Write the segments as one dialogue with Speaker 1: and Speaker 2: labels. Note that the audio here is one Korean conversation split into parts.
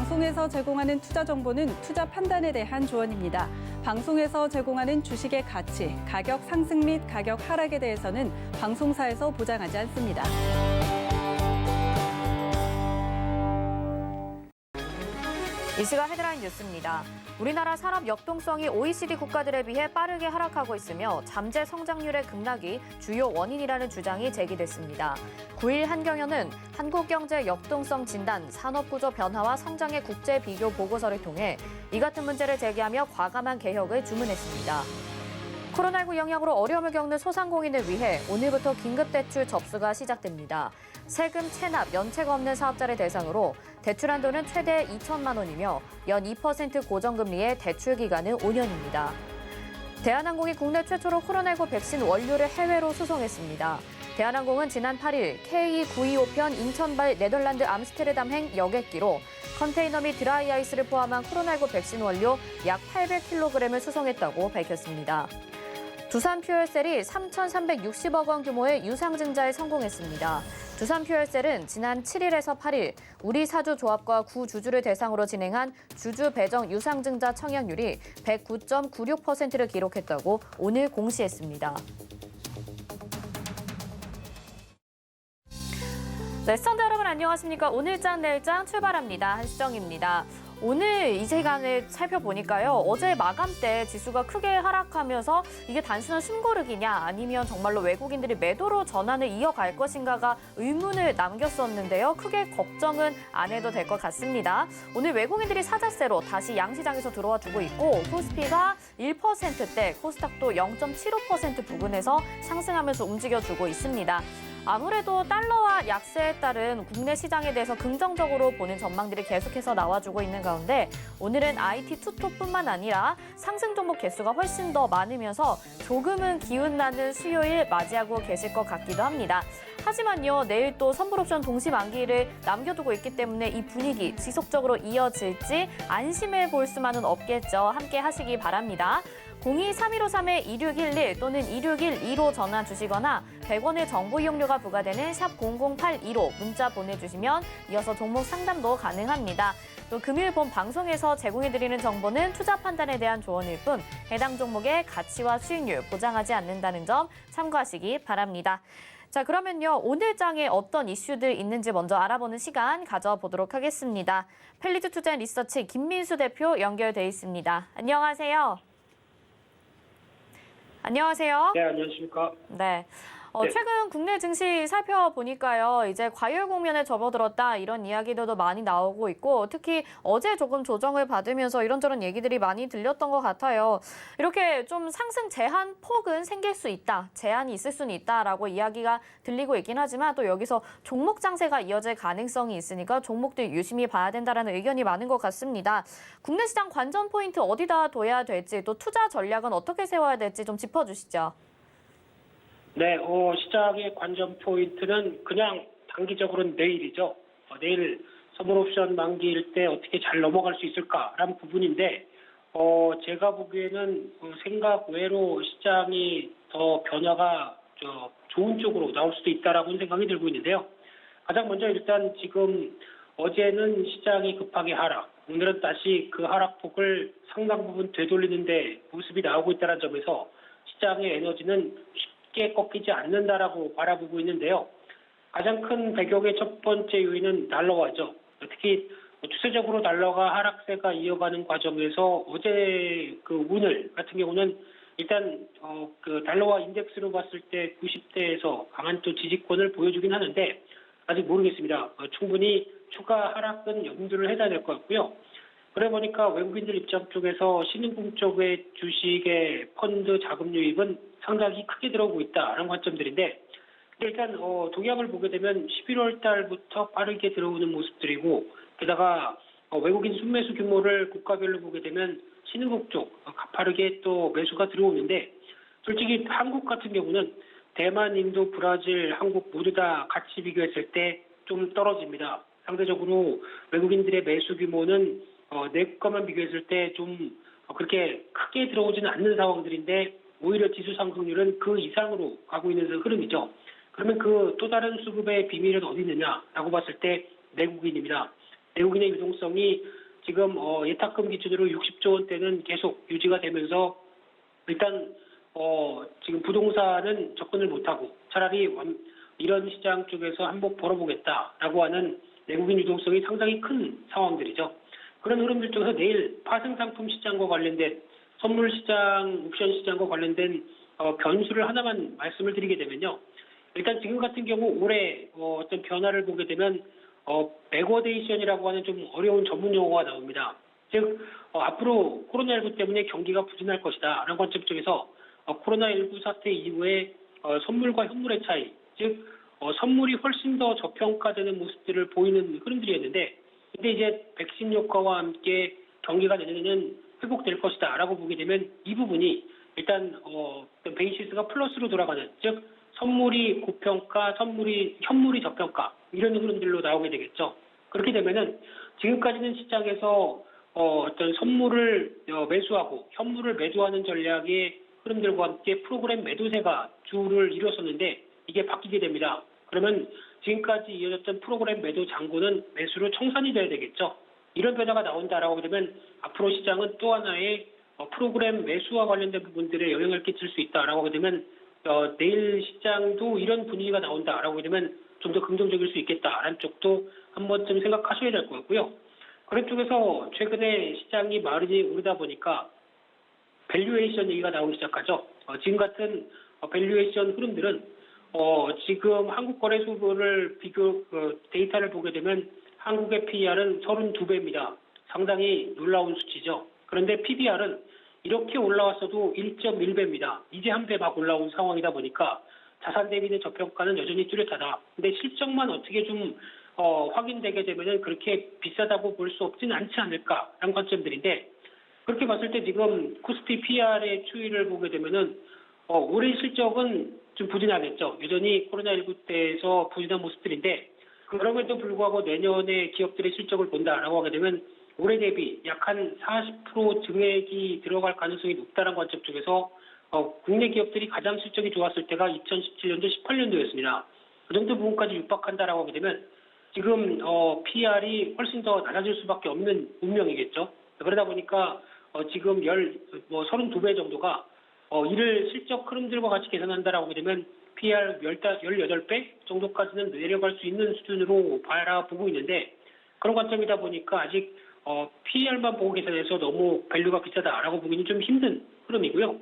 Speaker 1: 방송에서 제공하는 투자 정보는 투자 판단에 대한 조언입니다. 방송에서 제공하는 주식의 가치, 가격 상승 및 가격 하락에 대해서는 방송사에서 보장하지 않습니다.
Speaker 2: 이 시각 헤드라인 뉴스입니다. 우리나라 산업 역동성이 OECD 국가들에 비해 빠르게 하락하고 있으며 잠재 성장률의 급락이 주요 원인이라는 주장이 제기됐습니다. 9일 한경연은 한국경제 역동성 진단, 산업구조 변화와 성장의 국제 비교 보고서를 통해 이 같은 문제를 제기하며 과감한 개혁을 주문했습니다. 코로나19 영향으로 어려움을 겪는 소상공인을 위해 오늘부터 긴급대출 접수가 시작됩니다. 세금 체납, 연체가 없는 사업자를 대상으로 대출 한도는 최대 2천만 원이며 연 2% 고정금리의 대출 기간은 5년입니다. 대한항공이 국내 최초로 코로나19 백신 원료를 해외로 수송했습니다. 대한항공은 지난 8일 KE925편 인천발 네덜란드 암스테르담행 여객기로 컨테이너 및 드라이아이스를 포함한 코로나19 백신 원료 약 800kg을 수송했다고 밝혔습니다. 두산퓨얼셀이 3,360억 원 규모의 유상증자에 성공했습니다. 두산퓨얼셀은 지난 7일에서 8일 우리 사주조합과 구주주를 대상으로 진행한 주주 배정 유상증자 청약률이 109.96%를 기록했다고 오늘 공시했습니다. 네, 시청자 여러분 안녕하십니까? 오늘장 내일장 출발합니다. 한시정입니다. 오늘 이 시간을 살펴보니까요. 어제 마감 때 지수가 크게 하락하면서 이게 단순한 숨고르기냐 아니면 정말로 외국인들이 매도로 전환을 이어갈 것인가가 의문을 남겼었는데요. 크게 걱정은 안 해도 될 것 같습니다. 오늘 외국인들이 사자세로 다시 양시장에서 들어와 주고 있고 코스피가 1%대, 코스닥도 0.75% 부근에서 상승하면서 움직여주고 있습니다. 아무래도 달러와 약세에 따른 국내 시장에 대해서 긍정적으로 보는 전망들이 계속해서 나와주고 있는 가운데 오늘은 IT 투톱뿐만 아니라 상승 종목 개수가 훨씬 더 많으면서 조금은 기운나는 수요일 맞이하고 계실 것 같기도 합니다. 하지만요, 내일 또 선불옵션 동시 만기를 남겨두고 있기 때문에 이 분위기 지속적으로 이어질지 안심해 볼 수만은 없겠죠. 함께 하시기 바랍니다. 02-3153-2611 또는 2612로 전화 주시거나 100원의 정보 이용료가 부과되는 샵 0082로 문자 보내주시면 이어서 종목 상담도 가능합니다. 또 금일 본 방송에서 제공해드리는 정보는 투자 판단에 대한 조언일 뿐 해당 종목의 가치와 수익률 보장하지 않는다는 점 참고하시기 바랍니다. 자, 그러면요. 오늘 장에 어떤 이슈들 있는지 먼저 알아보는 시간 가져보도록 하겠습니다. 펠리즈 투자 리서치 김민수 대표 연결돼 있습니다. 안녕하세요. 안녕하세요.
Speaker 3: 네, 안녕하십니까.
Speaker 2: 네.
Speaker 3: 네.
Speaker 2: 최근 국내 증시 살펴보니까요. 이제 과열 국면에 접어들었다 이런 이야기들도 많이 나오고 있고 특히 어제 조금 조정을 받으면서 이런저런 얘기들이 많이 들렸던 것 같아요. 이렇게 좀 상승 제한 폭은 생길 수 있다. 제한이 있을 수는 있다라고 이야기가 들리고 있긴 하지만 또 여기서 종목 장세가 이어질 가능성이 있으니까 종목들 유심히 봐야 된다라는 의견이 많은 것 같습니다. 국내 시장 관전 포인트 어디다 둬야 될지 또 투자 전략은 어떻게 세워야 될지 좀 짚어주시죠.
Speaker 3: 네, 시장의 관전 포인트는 그냥 단기적으로는 내일이죠. 내일 선물옵션 만기일 때 어떻게 잘 넘어갈 수 있을까라는 부분인데, 제가 보기에는 생각 외로 시장이 더 변화가 좋은 쪽으로 나올 수도 있다라고 생각이 들고 있는데요. 가장 먼저 일단 지금 어제는 시장이 급하게 하락, 오늘은 다시 그 하락폭을 상당 부분 되돌리는데 모습이 나오고 있다는 점에서 시장의 에너지는 쉽게 꺾이지 않는다라고 바라보고 있는데요. 가장 큰 배경의 첫 번째 요인은 달러화죠. 특히 추세적으로 달러가 하락세가 이어가는 과정에서 어제 오늘 같은 경우는 일단 그 달러화 인덱스로 봤을 때 90대에서 강한 또 지지권을 보여주긴 하는데 아직 모르겠습니다. 충분히 추가 하락은 염두를 해야 될 것 같고요. 그래 보니까 외국인들 입장 쪽에서 신흥국 쪽의 주식의 펀드 자금 유입은 상당히 크게 들어오고 있다는 관점들인데 일단 동향을 보게 되면 11월 달부터 빠르게 들어오는 모습들이고 게다가 외국인 순매수 규모를 국가별로 보게 되면 신흥국 쪽 가파르게 또 매수가 들어오는데 솔직히 한국 같은 경우는 대만, 인도, 브라질, 한국 모두 다 같이 비교했을 때 좀 떨어집니다. 상대적으로 외국인들의 매수 규모는 내 것만 비교했을 때 좀 그렇게 크게 들어오지는 않는 상황들인데 오히려 지수 상승률은 그 이상으로 가고 있는 흐름이죠. 그러면 그 또 다른 수급의 비밀은 어디 있느냐라고 봤을 때 내국인입니다. 외국인의 유동성이 지금 예탁금 기준으로 60조 원대는 계속 유지가 되면서 일단 지금 부동산은 접근을 못하고 차라리 이런 시장 쪽에서 한몫 벌어보겠다라고 하는 외국인 유동성이 상당히 큰 상황들이죠. 그런 흐름들 쪽에서 내일 파생상품 시장과 관련된 선물 시장, 옵션 시장과 관련된 변수를 하나만 말씀을 드리게 되면요. 일단 지금 같은 경우 올해 어떤 변화를 보게 되면 백워데이션이라고 하는 좀 어려운 전문 용어가 나옵니다. 즉 앞으로 코로나19 때문에 경기가 부진할 것이다 라는 관점 쪽에서 코로나19 사태 이후에 선물과 현물의 차이, 즉 선물이 훨씬 더 저평가되는 모습들을 보이는 흐름들이었는데 근데 이제 백신 효과와 함께 경기가 내년에는 회복될 것이다 라고 보게 되면 이 부분이 일단 베이시스가 플러스로 돌아가는, 즉 선물이 고평가, 현물이 저평가 이런 흐름들로 나오게 되겠죠. 그렇게 되면은 지금까지는 시장에서 어떤 선물을 매수하고 현물을 매도하는 전략의 흐름들과 함께 프로그램 매도세가 주를 이뤘었는데 이게 바뀌게 됩니다. 그러면 지금까지 이어졌던 프로그램 매도 잔고는 매수로 청산이 돼야 되겠죠. 이런 변화가 나온다라고 되면 앞으로 시장은 또 하나의 프로그램 매수와 관련된 부분들에 영향을 끼칠 수 있다라고 하게 되면 내일 시장도 이런 분위기가 나온다라고 하게 되면 좀 더 긍정적일 수 있겠다라는 쪽도 한 번쯤 생각하셔야 될 것 같고요. 그런 쪽에서 최근에 시장이 마른이 오르다 보니까 밸류에이션 얘기가 나오기 시작하죠. 지금 같은 밸류에이션 흐름들은 지금 한국거래소를 데이터를 보게 되면 한국의 PER은 32배입니다. 상당히 놀라운 수치죠. 그런데 PBR은 이렇게 올라왔어도 1.1배입니다. 이제 한 배 막 올라온 상황이다 보니까 자산 대비는 저평가는 여전히 뚜렷하다. 근데 실적만 어떻게 좀 확인되게 되면은 그렇게 비싸다고 볼 수 없지는 않지 않을까라는 관점들인데 그렇게 봤을 때 지금 코스피 PR의 추이를 보게 되면은 올해 실적은 좀 부진하겠죠. 여전히 코로나19 때에서 부진한 모습들인데 그럼에도 불구하고 내년에 기업들의 실적을 본다라고 하게 되면 올해 대비 약 한 40% 증액이 들어갈 가능성이 높다는 관점 쪽에서 국내 기업들이 가장 실적이 좋았을 때가 2017년도, 18년도였습니다. 그 정도 부분까지 육박한다라고 하게 되면 지금 PR이 훨씬 더 낮아질 수밖에 없는 운명이겠죠. 그러다 보니까 지금 32배 정도가 이를 실적 흐름들과 같이 계산한다라고 하게 되면 PR 18배 정도까지는 내려갈 수 있는 수준으로 바라보고 있는데 그런 관점이다 보니까 아직 PR만 보고 계산해서 너무 밸류가 비싸다라고 보기는 좀 힘든 흐름이고요.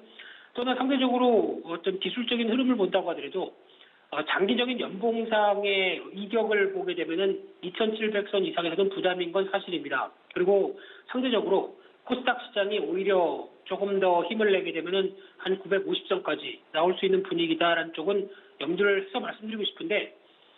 Speaker 3: 또한 상대적으로 어떤 기술적인 흐름을 본다고 하더라도 장기적인 연봉상의 이격을 보게 되면은 2,700선 이상에서는 부담인 건 사실입니다. 그리고 상대적으로 코스닥 시장이 오히려 조금 더 힘을 내게 되면은 한 950선까지 나올 수 있는 분위기다라는 쪽은 염두를 해서 말씀드리고 싶은데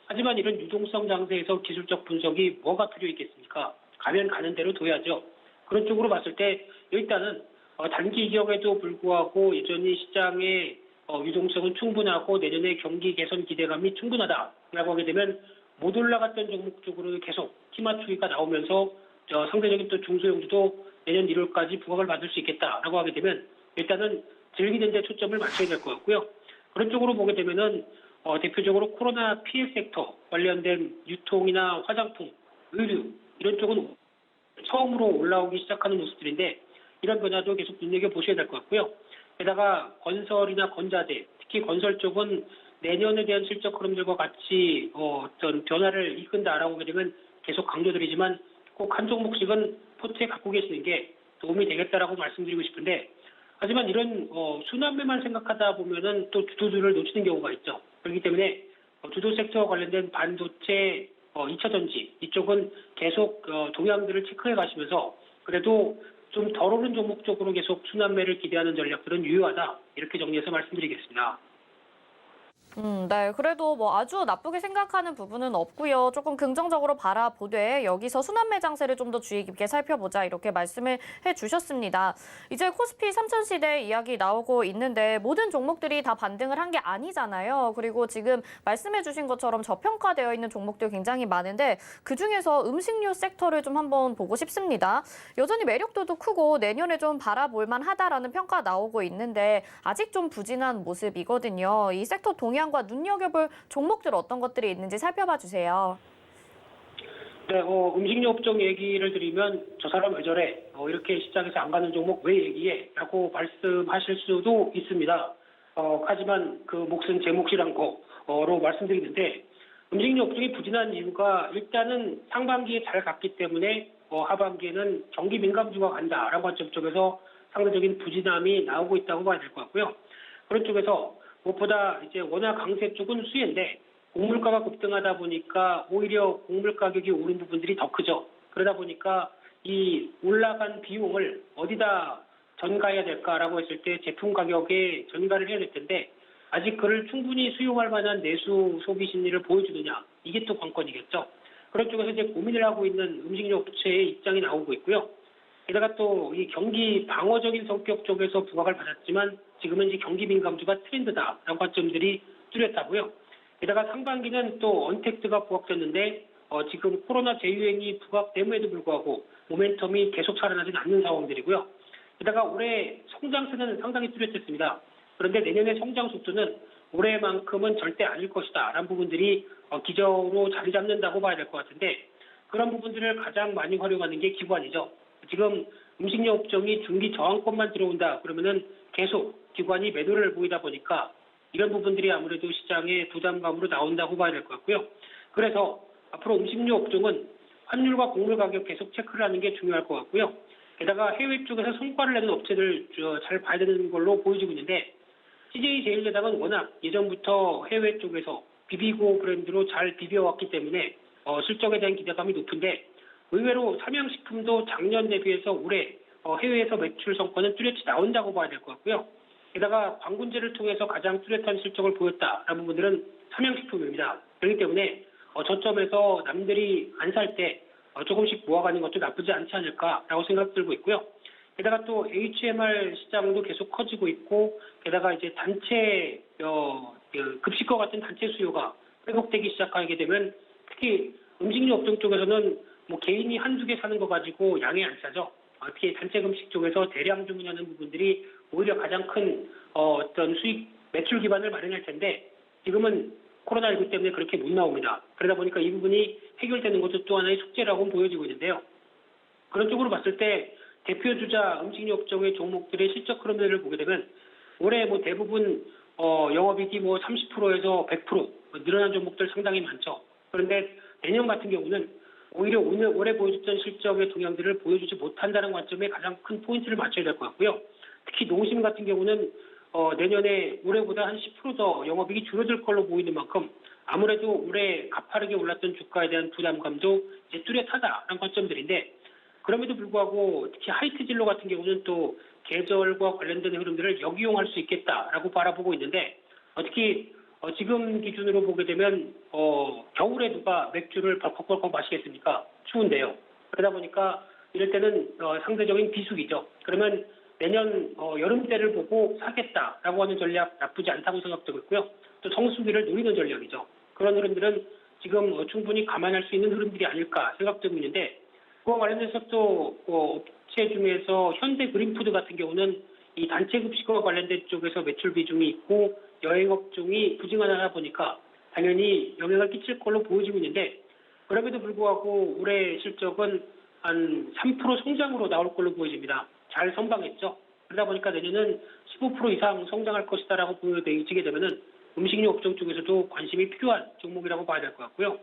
Speaker 3: 하지만 이런 유동성 장세에서 기술적 분석이 뭐가 필요 있겠습니까? 가면 가는 대로 둬야죠. 그런 쪽으로 봤을 때 일단은 단기 이격에도 불구하고 여전히 시장의 유동성은 충분하고 내년에 경기 개선 기대감이 충분하다라고 하게 되면 못 올라갔던 종목 쪽으로 계속 키 맞추기가 나오면서 상대적인 또 중소형주도 내년 1월까지 부각을 받을 수 있겠다라고 하게 되면 일단은 즐기는 데 초점을 맞춰야 될 것 같고요. 그런 쪽으로 보게 되면은 대표적으로 코로나 피해 섹터 관련된 유통이나 화장품, 의류 이런 쪽은 처음으로 올라오기 시작하는 모습들인데 이런 변화도 계속 눈여겨보셔야 될 것 같고요. 게다가 건설이나 건자재, 특히 건설 쪽은 내년에 대한 실적 흐름들과 같이 어떤 변화를 이끈다라고 하게 되면 계속 강조드리지만 꼭 한 종목씩은 포트에 갖고 계시는 게 도움이 되겠다라고 말씀드리고 싶은데 하지만 이런 순환매만 생각하다 보면은 또 주도주를 놓치는 경우가 있죠. 그렇기 때문에 주도 섹터와 관련된 반도체, 2차 전지 이쪽은 계속 동향들을 체크해 가시면서 그래도 좀 덜 오른 종목 쪽으로 계속 순환매를 기대하는 전략들은 유효하다. 이렇게 정리해서 말씀드리겠습니다.
Speaker 2: 네. 그래도 뭐 아주 나쁘게 생각하는 부분은 없고요. 조금 긍정적으로 바라보되 여기서 순환매 장세를 좀 더 주의 깊게 살펴보자 이렇게 말씀을 해주셨습니다. 이제 코스피 3000시대 이야기 나오고 있는데 모든 종목들이 다 반등을 한 게 아니잖아요. 그리고 지금 말씀해 주신 것처럼 저평가되어 있는 종목들 굉장히 많은데 그중에서 음식료 섹터를 좀 한번 보고 싶습니다. 여전히 매력도도 크고 내년에 좀 바라볼 만하다라는 평가 나오고 있는데 아직 좀 부진한 모습이거든요. 이 섹터 동향과 눈여겨볼 종목들 어떤 것들이 있는지 살펴봐 주세요.
Speaker 3: 네, 음식료 업종 얘기를 드리면 저 사람 왜 저래? 이렇게 시장에서 안 가는 종목 왜 얘기해? 라고 말씀하실 수도 있습니다. 하지만 그 몫은 제 몫이란 거로 말씀드리는데 음식료 업종이 부진한 이유가 일단은 상반기에 잘 갔기 때문에 하반기에는 경기 민감주가 간다라는 관점 쪽에서 상대적인 부진함이 나오고 있다고 봐야 될 것 같고요. 그런 쪽에서 무엇보다 이제 워낙 강세 쪽은 수혜인데 곡물가가 급등하다 보니까 오히려 곡물 가격이 오른 부분들이 더 크죠. 그러다 보니까 이 올라간 비용을 어디다 전가해야 될까라고 했을 때 제품 가격에 전가를 해야 될 텐데 아직 그를 충분히 수용할 만한 내수 소비 심리를 보여주느냐 이게 또 관건이겠죠. 그런 쪽에서 이제 고민을 하고 있는 음식료 업체의 입장이 나오고 있고요. 게다가 또 이 경기 방어적인 성격 쪽에서 부각을 받았지만 지금은 이제 경기 민감주가 트렌드다라는 관점들이 뚜렷하고요. 게다가 상반기는 또 언택트가 부각됐는데 지금 코로나 재유행이 부각됨에도 불구하고 모멘텀이 계속 살아나지는 않는 상황들이고요. 게다가 올해 성장세는 상당히 뚜렷했습니다. 그런데 내년의 성장 속도는 올해만큼은 절대 아닐 것이다 라는 부분들이 기저로 자리 잡는다고 봐야 될 것 같은데 그런 부분들을 가장 많이 활용하는 게 기관이죠. 지금 음식료 업종이 중기 저항권만 들어온다 그러면은 계속 기관이 매도를 보이다 보니까 이런 부분들이 아무래도 시장의 부담감으로 나온다고 봐야 될 것 같고요. 그래서 앞으로 음식료 업종은 환율과 곡물 가격 계속 체크를 하는 게 중요할 것 같고요. 게다가 해외 쪽에서 성과를 내는 업체들 잘 봐야 되는 걸로 보여지고 있는데 CJ제일제당은 워낙 예전부터 해외 쪽에서 비비고 브랜드로 잘 비벼왔기 때문에 실적에 대한 기대감이 높은데 의외로 삼양식품도 작년 대비해서 올해 해외에서 매출 성과는 뚜렷이 나온다고 봐야 될 것 같고요. 게다가 광군제를 통해서 가장 뚜렷한 실적을 보였다라는 부분들은 삼양식품입니다. 그렇기 때문에 저점에서 남들이 안 살 때 조금씩 모아가는 것도 나쁘지 않지 않을까라고 생각 들고 있고요. 게다가 또 HMR 시장도 계속 커지고 있고 게다가 이제 단체 급식과 같은 단체 수요가 회복되기 시작하게 되면 특히 음식료 업종 쪽에서는 뭐 개인이 한두 개 사는 거 가지고 양이 안 싸죠. 특히 단체 금식 쪽에서 대량 주문하는 부분들이 오히려 가장 큰 어떤 수익 매출 기반을 마련할 텐데 지금은 코로나19 때문에 그렇게 못 나옵니다. 그러다 보니까 이 부분이 해결되는 것도 또 하나의 숙제라고 보여지고 있는데요. 그런 쪽으로 봤을 때 대표 주자 음식료 업종의 종목들의 실적 흐름들을 보게 되면 올해 뭐 대부분 영업이익이 뭐 30%에서 100% 늘어난 종목들 상당히 많죠. 그런데 내년 같은 경우는 오히려 올해 보여줬던 실적의 동향들을 보여주지 못한다는 관점에 가장 큰 포인트를 맞춰야 될 것 같고요. 특히 농심 같은 경우는 내년에 올해보다 한 10% 더 영업이익이 줄어들 걸로 보이는 만큼 아무래도 올해 가파르게 올랐던 주가에 대한 부담감도 이제 뚜렷하다라는 관점들인데 그럼에도 불구하고 특히 하이트 진로 같은 경우는 또 계절과 관련된 흐름들을 역이용할 수 있겠다라고 바라보고 있는데 특히 지금 기준으로 보게 되면 겨울에 누가 맥주를 벌컥벌컥 마시겠습니까? 추운데요. 그러다 보니까 이럴 때는 상대적인 비수기죠. 그러면 내년 여름 때를 보고 사겠다라고 하는 전략 나쁘지 않다고 생각되고 있고요. 또 성수기를 노리는 전략이죠. 그런 흐름들은 지금 충분히 감안할 수 있는 흐름들이 아닐까 생각되고 있는데 그와 관련해서 또 업체 중에서 현대 그린푸드 같은 경우는 이 단체 급식과 관련된 쪽에서 매출 비중이 있고 여행업종이 부진하다 보니까 당연히 영향을 끼칠 걸로 보여지고 있는데 그럼에도 불구하고 올해 실적은 한 3% 성장으로 나올 걸로 보여집니다. 잘 선방했죠. 그러다 보니까 내년은 15% 이상 성장할 것이다라고 보여지게 되면은 음식료 업종 쪽에서도 관심이 필요한 종목이라고 봐야 될 것 같고요.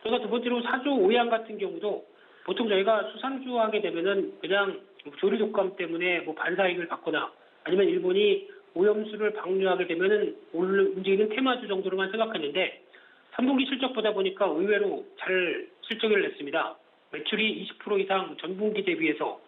Speaker 3: 그래서 두 번째로 사조 오양 같은 경우도 보통 저희가 수산주 하게 되면은 그냥 조리 독감 때문에 뭐 반사이익을 받거나 아니면 일본이 오염수를 방류하게 되면은 움직이는 테마주 정도로만 생각했는데 3분기 실적 보다 보니까 의외로 잘 실적을 냈습니다. 매출이 20% 이상 전분기 대비해서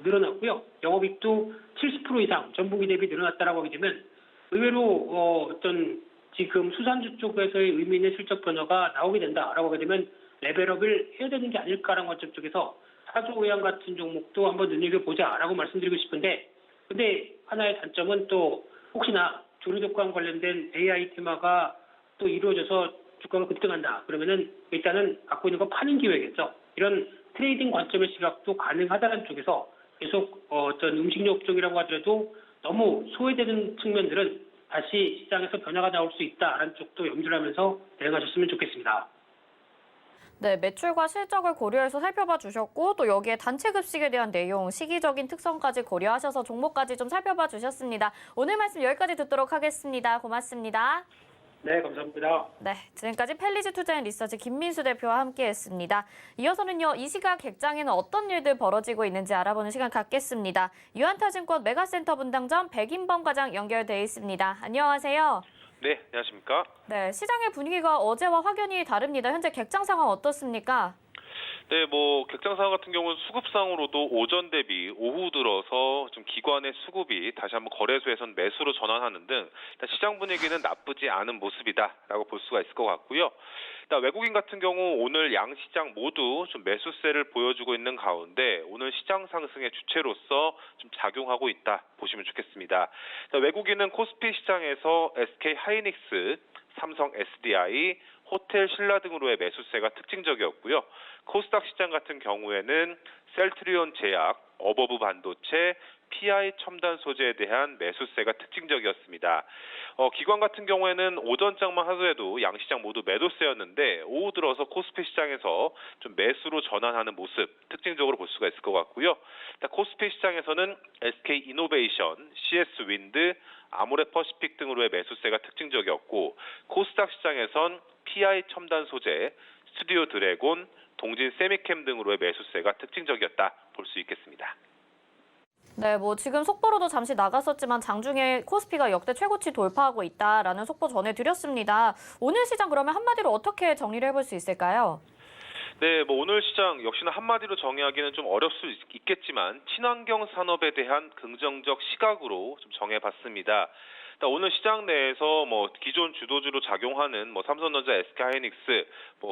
Speaker 3: 늘어났고요. 영업이익도 70% 이상 전분기 대비 늘어났다라고 하게 되면 의외로 어떤 지금 수산주 쪽에서의 의미 있는 실적 변화가 나오게 된다라고 하게 되면 레벨업을 해야 되는 게 아닐까라는 관점 쪽에서 사조오양 같은 종목도 한번 눈여겨보자라고 말씀드리고 싶은데 근데 하나의 단점은 또 혹시나 조류독감 관련된 AI 테마가 또 이루어져서 주가가 급등한다. 그러면은 일단은 갖고 있는 거 파는 기회겠죠. 이런 트레이딩 관점의 시각도 가능하다는 쪽에서 계속 어떤 음식료 업종이라고 하더라도 너무 소외되는 측면들은 다시 시장에서 변화가 나올 수 있다라는 쪽도 염두를 하면서 대응하셨으면 좋겠습니다.
Speaker 2: 네, 매출과 실적을 고려해서 살펴봐 주셨고 또 여기에 단체 급식에 대한 내용, 시기적인 특성까지 고려하셔서 종목까지 좀 살펴봐 주셨습니다. 오늘 말씀 여기까지 듣도록 하겠습니다. 고맙습니다.
Speaker 3: 네, 감사합니다.
Speaker 2: 네, 지금까지 펠리즈 투자인 리서치 김민수 대표와 함께했습니다. 이어서는요, 이 시각 객장에는 어떤 일들 벌어지고 있는지 알아보는 시간 갖겠습니다. 유한타증권 메가센터 분당점 백인범 과장 연결돼 있습니다. 안녕하세요.
Speaker 4: 네, 안녕하십니까?
Speaker 2: 네, 시장의 분위기가 어제와 확연히 다릅니다. 현재 객장 상황 어떻습니까?
Speaker 4: 네, 객장 상황 같은 경우는 수급상으로도 오전 대비 오후 들어서 좀 기관의 수급이 다시 한번 거래소에선 매수로 전환하는 등 일단 시장 분위기는 나쁘지 않은 모습이다라고 볼 수가 있을 것 같고요. 일단 외국인 같은 경우 오늘 양 시장 모두 좀 매수세를 보여주고 있는 가운데 오늘 시장 상승의 주체로서 좀 작용하고 있다 보시면 좋겠습니다. 외국인은 코스피 시장에서 SK 하이닉스, 삼성 SDI, 호텔 신라 등으로의 매수세가 특징적이었고요. 코스닥 시장 같은 경우에는 셀트리온 제약, 어버브 반도체, PI 첨단 소재에 대한 매수세가 특징적이었습니다. 기관 같은 경우에는 오전장만 하더라도 양시장 모두 매도세였는데 오후 들어서 코스피 시장에서 좀 매수로 전환하는 모습 특징적으로 볼 수가 있을 것 같고요. 코스피 시장에서는 SK 이노베이션, CS 윈드, 아모레 퍼시픽 등으로의 매수세가 특징적이었고 코스닥 시장에선 PI 첨단 소재, 스튜디오 드래곤, 동진 세미캠 등으로의 매수세가 특징적이었다 볼 수 있겠습니다.
Speaker 2: 네, 지금 속보로도 잠시 나갔었지만 장중에 코스피가 역대 최고치 돌파하고 있다라는 속보 전해드렸습니다. 오늘 시장 그러면 한마디로 어떻게 정리를 해볼 수 있을까요?
Speaker 4: 네, 오늘 시장 역시나 한마디로 정의하기는 좀 어려울 수 있겠지만 친환경 산업에 대한 긍정적 시각으로 좀 정해봤습니다. 오늘 시장 내에서 기존 주도주로 작용하는 삼성전자, SK하이닉스,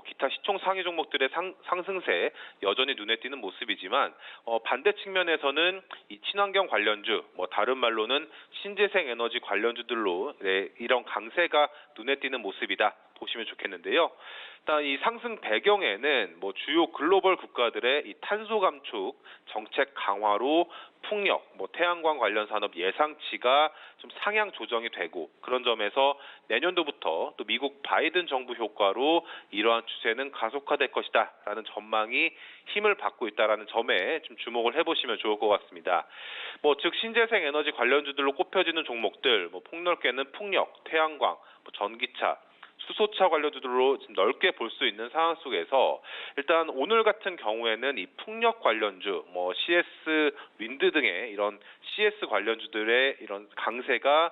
Speaker 4: 기타 시총 상위 종목들의 상승세 여전히 눈에 띄는 모습이지만 반대 측면에서는 이 친환경 관련주, 다른 말로는 신재생 에너지 관련주들로 이런 강세가 눈에 띄는 모습이다 보시면 좋겠는데요. 일단 이 상승 배경에는 주요 글로벌 국가들의 이 탄소 감축 정책 강화로 풍력, 태양광 관련 산업 예상치가 좀 상향 조정이 되고 그런 점에서 내년도부터 또 미국 바이든 정부 효과로 이러한 추세는 가속화될 것이다라는 전망이 힘을 받고 있다라는 점에 좀 주목을 해보시면 좋을 것 같습니다. 즉 신재생 에너지 관련주들로 꼽혀지는 종목들, 폭넓게는 풍력, 태양광, 전기차, 수소차 관련주들로 지금 넓게 볼 수 있는 상황 속에서 일단 오늘 같은 경우에는 이 풍력 관련주, CS 윈드 등의 이런 CS 관련주들의 이런 강세가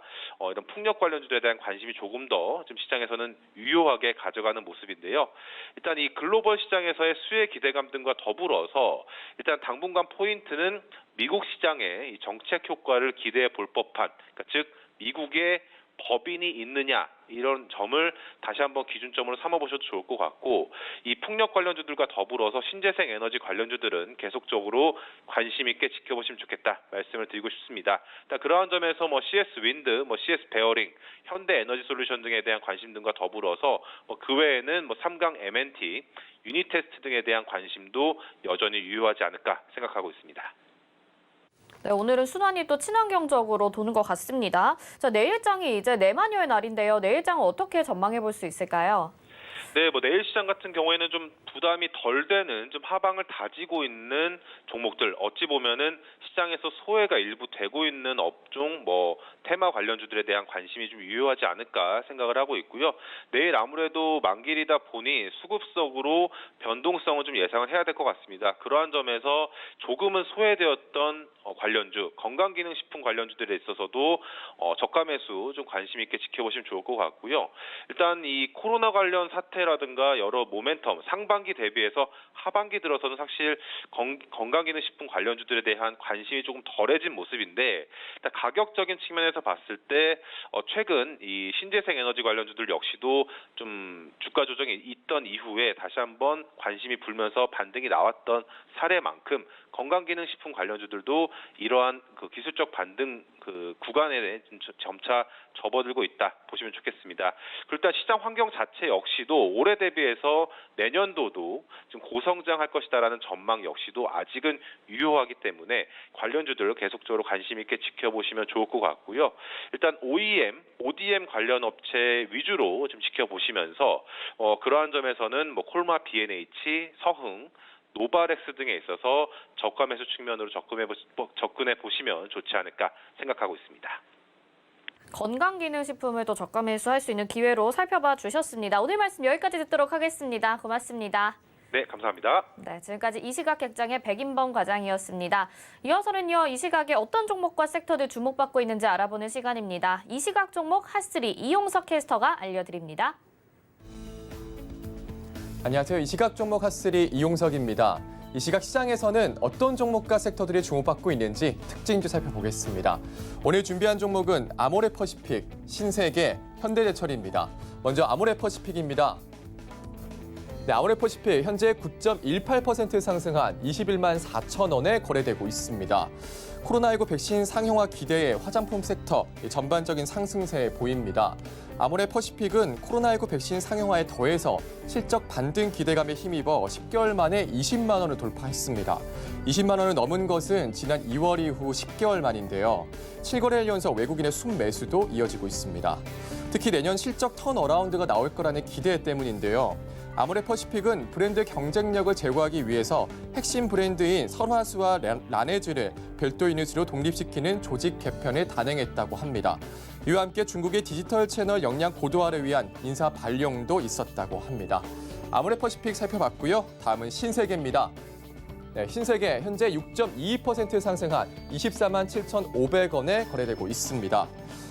Speaker 4: 이런 풍력 관련주들에 대한 관심이 조금 더 좀 시장에서는 유효하게 가져가는 모습인데요. 일단 이 글로벌 시장에서의 수혜 기대감 등과 더불어서 일단 당분간 포인트는 미국 시장의 이 정책 효과를 기대해 볼 법한, 그러니까 즉 미국의 법인이 있느냐 이런 점을 다시 한번 기준점으로 삼아보셔도 좋을 것 같고 이 풍력 관련주들과 더불어서 신재생 에너지 관련주들은 계속적으로 관심 있게 지켜보시면 좋겠다 말씀을 드리고 싶습니다. 그러한 점에서 CS 윈드, CS 베어링, 현대 에너지 솔루션 등에 대한 관심 등과 더불어서 그 외에는 삼강 M&T, 유니테스트 등에 대한 관심도 여전히 유효하지 않을까 생각하고 있습니다.
Speaker 2: 네, 오늘은 순환이 또 친환경적으로 도는 것 같습니다. 자, 내일장이 이제 내마녀의 날인데요. 내일장은 어떻게 전망해 볼 수 있을까요?
Speaker 4: 네, 내일 시장 같은 경우에는 좀 부담이 덜 되는 좀 하방을 다지고 있는 종목들, 어찌 보면은 시장에서 소외가 일부 되고 있는 업종, 테마 관련주들에 대한 관심이 좀 유효하지 않을까 생각을 하고 있고요. 내일 아무래도 만길이다 보니 수급적으로 변동성을 좀 예상을 해야 될 것 같습니다. 그러한 점에서 조금은 소외되었던 관련주, 건강기능식품 관련주들에 있어서도 저가 매수 좀 관심 있게 지켜보시면 좋을 것 같고요. 일단 이 코로나 관련 사태라든가 여러 모멘텀, 상반기 대비해서 하반기 들어서는 사실 건강기능식품 관련주들에 대한 관심이 조금 덜해진 모습인데 일단 가격적인 측면에서 봤을 때 최근 이 신재생 에너지 관련주들 역시도 좀 주가 조정이 있던 이후에 다시 한번 관심이 불면서 반등이 나왔던 사례만큼 건강기능식품 관련주들도 이러한 그 기술적 반등 그 구간에 점차 접어들고 있다 보시면 좋겠습니다. 그리고 일단 시장 환경 자체 역시도 하더라도 올해 대비해서 내년도도 좀 고성장할 것이다라는 전망 역시도 아직은 유효하기 때문에 관련주들 계속적으로 관심 있게 지켜보시면 좋을 것 같고요. 일단 OEM, ODM 관련 업체 위주로 좀 지켜보시면서 그러한 점에서는 뭐 콜마 B&H, 서흥, 노바렉스 등에 있어서 저가 매수 측면으로 접근해 보시면 좋지 않을까 생각하고 있습니다.
Speaker 2: 건강기능식품을 또 저가 매수할 수 있는 기회로 살펴봐 주셨습니다. 오늘 말씀 여기까지 듣도록 하겠습니다. 고맙습니다.
Speaker 4: 네, 감사합니다.
Speaker 2: 네, 지금까지 이시각 객장의 백인범 과장이었습니다. 이어서는요, 이 시각에 어떤 종목과 섹터들 주목받고 있는지 알아보는 시간입니다. 이 시각 종목 핫3 이용석 캐스터가 알려드립니다.
Speaker 5: 안녕하세요. 이 시각 종목 핫3 이용석입니다. 이 시각 시장에서는 어떤 종목과 섹터들이 주목받고 있는지 특징주 살펴보겠습니다. 오늘 준비한 종목은 아모레퍼시픽, 신세계, 현대제철입니다. 먼저 아모레퍼시픽입니다. 네, 아모레퍼시픽 현재 9.18% 상승한 21만 4천 원에 거래되고 있습니다. 코로나19 백신 상용화 기대에 화장품 섹터 전반적인 상승세 보입니다. 아모레퍼시픽은 코로나19 백신 상용화에 더해서 실적 반등 기대감에 힘입어 10개월 만에 20만 원을 돌파했습니다. 20만 원을 넘은 것은 지난 2월 이후 10개월 만인데요. 7거래일 연속 외국인의 순매수도 이어지고 있습니다. 특히 내년 실적 턴어라운드가 나올 거라는 기대 때문인데요. 아모레퍼시픽은 브랜드 경쟁력을 제고하기 위해서 핵심 브랜드인 선화수와 라네즈를 별도 유닛으로 독립시키는 조직 개편을 단행했다고 합니다. 이와 함께 중국의 디지털 채널 역량 고도화를 위한 인사 발령도 있었다고 합니다. 아모레퍼시픽 살펴봤고요. 다음은 신세계입니다. 네, 신세계 현재 6.22% 상승한 24만 7,500원에 거래되고 있습니다.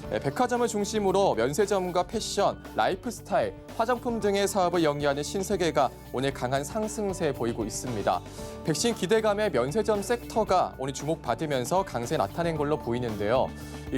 Speaker 5: 네, 백화점을 중심으로 면세점과 패션, 라이프스타일, 화장품 등의 사업을 영위하는 신세계가 오늘 강한 상승세 보이고 있습니다. 백신 기대감에 면세점 섹터가 오늘 주목받으면서 강세 나타낸 걸로 보이는데요.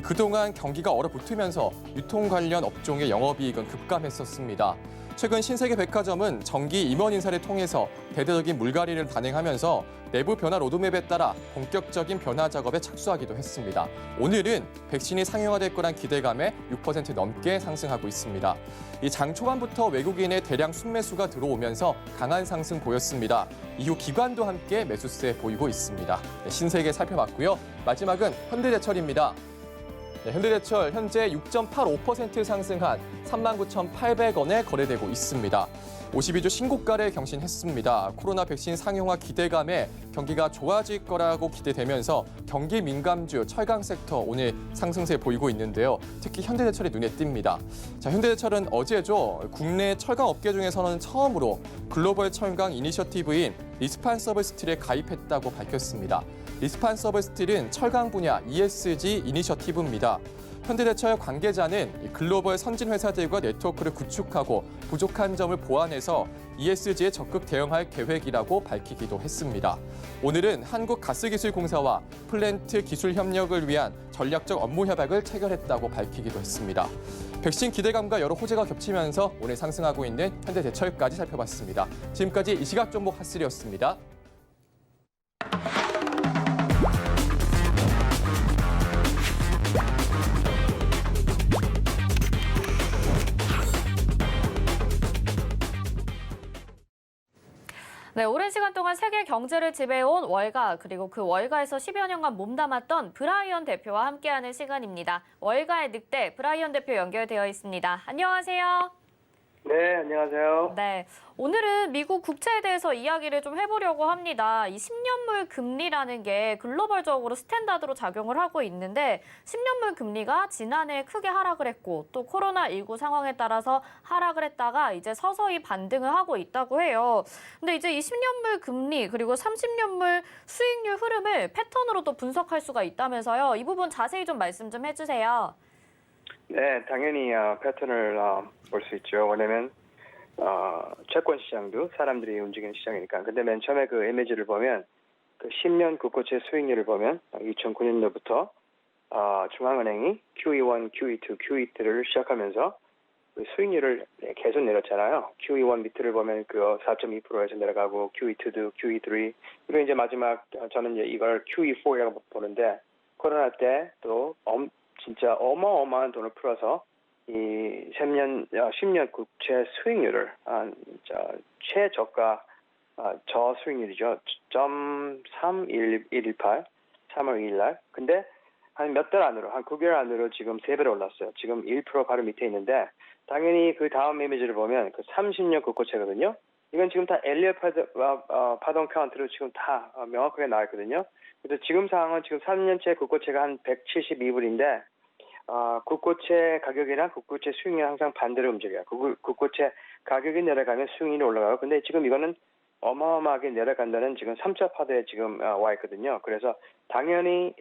Speaker 5: 그동안 경기가 얼어붙으면서 유통 관련 업종의 영업이익은 급감했었습니다. 최근 신세계 백화점은 정기 임원 인사를 통해서 대대적인 물갈이를 단행하면서 내부 변화 로드맵에 따라 본격적인 변화 작업에 착수하기도 했습니다. 오늘은 백신이 상용화될 거란 기대감에 6% 넘게 상승하고 있습니다. 이 장 초반부터 외국인의 대량 순매수가 들어오면서 강한 상승 보였습니다. 이후 기관도 함께 매수세 보이고 있습니다. 네, 신세계 살펴봤고요. 마지막은 현대제철입니다. 네, 현대제철 현재 6.85% 상승한 39,800원에 거래되고 있습니다. 52주 신고가를 경신했습니다. 코로나 백신 상용화 기대감에 경기가 좋아질 거라고 기대되면서 경기 민감주 철강 섹터 오늘 상승세 보이고 있는데요. 특히 현대제철이 눈에 띕니다. 자, 현대제철은 어제죠. 국내 철강 업계 중에서는 처음으로 글로벌 철강 이니셔티브인 리스판서블 스틸에 가입했다고 밝혔습니다. 리스판서블 스틸은 철강 분야 ESG 이니셔티브입니다. 현대제철 관계자는 글로벌 선진 회사들과 네트워크를 구축하고 부족한 점을 보완해서 ESG에 적극 대응할 계획이라고 밝히기도 했습니다. 오늘은 한국가스기술공사와 플랜트 기술 협력을 위한 전략적 업무 협약을 체결했다고 밝히기도 했습니다. 백신 기대감과 여러 호재가 겹치면서 오늘 상승하고 있는 현대제철까지 살펴봤습니다. 지금까지 이 시각 종목 핫3였습니다.
Speaker 2: 네, 오랜 시간 동안 세계 경제를 지배해온 월가, 그리고 그 월가에서 10여 년간 몸담았던 브라이언 대표와 함께하는 시간입니다. 월가의 늑대, 브라이언 대표 연결되어 있습니다. 안녕하세요.
Speaker 6: 네, 안녕하세요.
Speaker 2: 네, 오늘은 미국 국채에 대해서 이야기를 좀 해보려고 합니다. 이 10년물 금리라는 게 글로벌적으로 스탠다드로 작용을 하고 있는데 10년물 금리가 지난해 크게 하락을 했고 또 코로나19 상황에 따라서 하락을 했다가 이제 서서히 반등을 하고 있다고 해요. 근데 이제 이 10년물 금리 그리고 30년물 수익률 흐름을 패턴으로도 분석할 수가 있다면서요. 이 부분 자세히 좀 말씀 좀 해주세요.
Speaker 6: 네, 당연히 패턴을 볼 수 있죠. 왜냐면 채권 시장도 사람들이 움직이는 시장이니까. 근데 맨 처음에 그 이미지를 보면 그 10년 국고채 수익률을 보면 2009년도부터 중앙은행이 QE1, QE2, QE3를 시작하면서 그 수익률을 계속 내렸잖아요. QE1 밑을 보면 그 4.2%에서 내려가고 QE2도 QE3 그리고 이제 마지막 저는 이제 이걸 QE4라고 보는데 코로나 때 또 진짜 어마어마한 돈을 풀어서 이 10년 국채 수익률을 최저가 저수익률이죠. 0.31118 3월 2일 날. 근데 한 몇 달 안으로, 한 9개월 안으로 지금 3배로 올랐어요. 지금 1% 바로 밑에 있는데, 당연히 그 다음 이미지를 보면 그 30년 국고채거든요. 이건 지금 다 엘리엇 파동 카운트로 지금 다 명확하게 나와 있거든요. 그래서 지금 상황은 지금 3년째 국고채가 한 172불인데, 국고채 가격이랑 국고채 수익률이 항상 반대로 움직여요. 국고채 가격이 내려가면 수익률이 올라가고, 근데 지금 이거는 어마어마하게 내려간다는 지금 3차 파도에 지금 와 있거든요. 그래서 당연히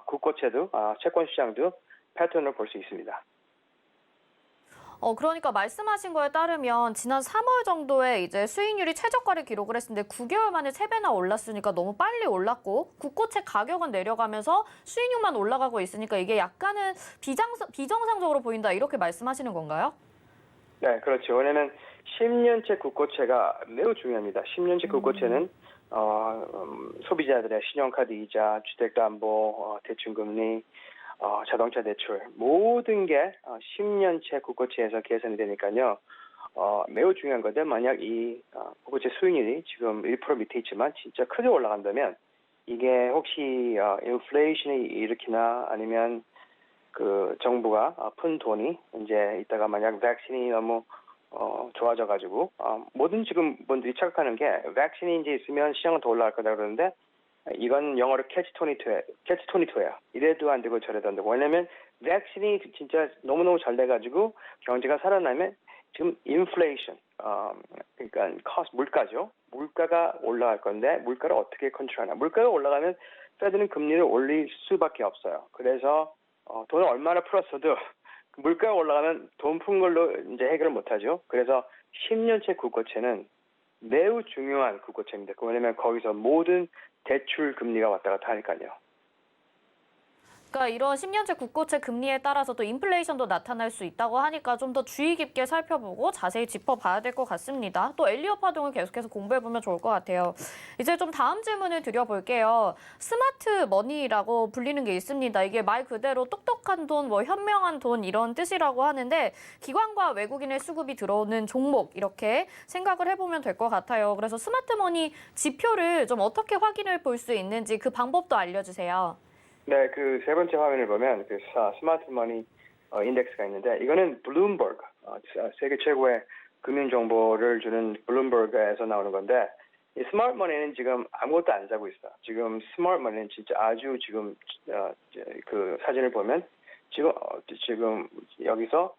Speaker 6: 국고채도 채권 시장도 패턴을 볼 수 있습니다.
Speaker 2: 그러니까 말씀하신 거에 따르면 지난 3월 정도에 이제 수익률이 최저가를 기록을 했는데 9개월 만에 3배나 올랐으니까 너무 빨리 올랐고 국고채 가격은 내려가면서 수익률만 올라가고 있으니까 이게 약간은 비정상적으로 보인다 이렇게 말씀하시는 건가요?
Speaker 6: 네, 그렇죠. 왜냐하면 10년째 국고채가 매우 중요합니다. 10년째 국고채는 소비자들의 신용카드 이자, 주택담보, 대출금리, 자동차 대출 모든 게 10년째 국고채에서 계산이 되니까요. 매우 중요한 건데 만약 이 국고채 수익률이 지금 1% 밑에 있지만 진짜 크게 올라간다면 이게 혹시 인플레이션이 일으키나 아니면 그 정부가 푼 돈이 이제 이따가 만약 백신이 너무 좋아져가지고 모든 지금 분들이 착각하는 게 백신이 이제 있으면 시장은 더 올라갈 거다 그러는데 이건 영어로 캐치22예요. 이래도 안 되고 저래도 안 되고. 왜냐면 백신이 진짜 너무너무 잘 돼가지고 경제가 살아나면 지금 인플레이션, 그러니까 물가죠. 물가가 올라갈 건데 물가를 어떻게 컨트롤하나. 물가가 올라가면 페드는 금리를 올릴 수밖에 없어요. 그래서 돈을 얼마나 풀었어도 물가가 올라가면 돈 푼 걸로 이제 해결을 못하죠. 그래서 10년째 국고채는 매우 중요한 국고채입니다. 왜냐하면 거기서 모든 대출 금리가 왔다 갔다 하니까요.
Speaker 2: 그러니까 이런 10년째 국고채 금리에 따라서 또 인플레이션도 나타날 수 있다고 하니까 좀 더 주의 깊게 살펴보고 자세히 짚어봐야 될 것 같습니다. 또 엘리엇 파동을 계속해서 공부해보면 좋을 것 같아요. 이제 좀 다음 질문을 드려볼게요. 스마트 머니라고 불리는 게 있습니다. 이게 말 그대로 똑똑한 돈, 현명한 돈 이런 뜻이라고 하는데 기관과 외국인의 수급이 들어오는 종목 이렇게 생각을 해보면 될 것 같아요. 그래서 스마트 머니 지표를 좀 어떻게 확인을 볼 수 있는지 그 방법도 알려주세요.
Speaker 6: 네, 그 세 번째 화면을 보면 그 스마트 머니 인덱스가 있는데 이거는 블룸버그, 세계 최고의 금융 정보를 주는 블룸버그에서 나오는 건데 이 스마트 머니는 지금 아무것도 안 사고 있어. 지금 스마트 머니는 진짜 아주 지금 그 사진을 보면 지금 여기서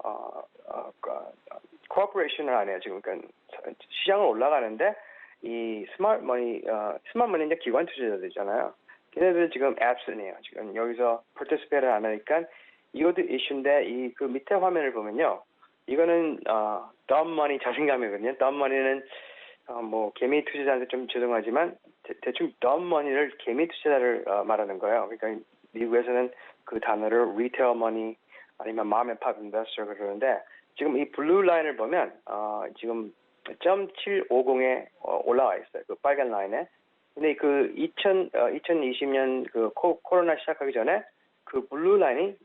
Speaker 6: 코퍼레이션을 안 해요. 지금 그러니까 시장을 올라가는데 이 스마트 머니는 이제 기관 투자자들이잖아요. 걔네들 지금 앱슨이에요. 지금 여기서 participate 안 하니까 이것도 이슈인데 이 그 밑에 화면을 보면요. 이거는 dumb money 자신감이거든요. dumb money는 뭐 개미 투자자한테 좀 죄송하지만 대충 dumb money를 개미 투자자를 말하는 거예요. 그러니까 미국에서는 그 단어를 retail money 아니면 mom and pop investor 그러는데 지금 이 블루 라인을 보면 지금 0.750에 올라와 있어요. 그 빨간 라인에. 근데 그 2020년 그 코로나 시작하기 전에 그 블루 라인이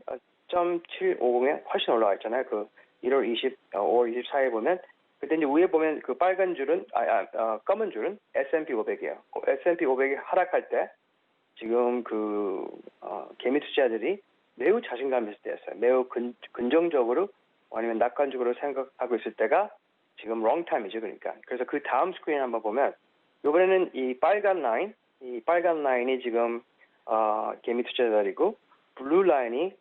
Speaker 6: 0.750에 훨씬 올라와 있잖아요. 그 5월 24일 보면 그때 이제 위에 보면 그 빨간 줄은 검은 줄은 S&P 500이에요. S&P 500이 하락할 때 지금 그 개미 투자자들이 매우 자신감 있을 때였어요. 매우 긍정적으로 아니면 낙관적으로 생각하고 있을 때가 지금 롱타임이죠. 그러니까. 그래서 그 다음 스크린 한번 보면 이번에는 이 빨간 라인이 지금 개미 투자자들이고 블루 라인이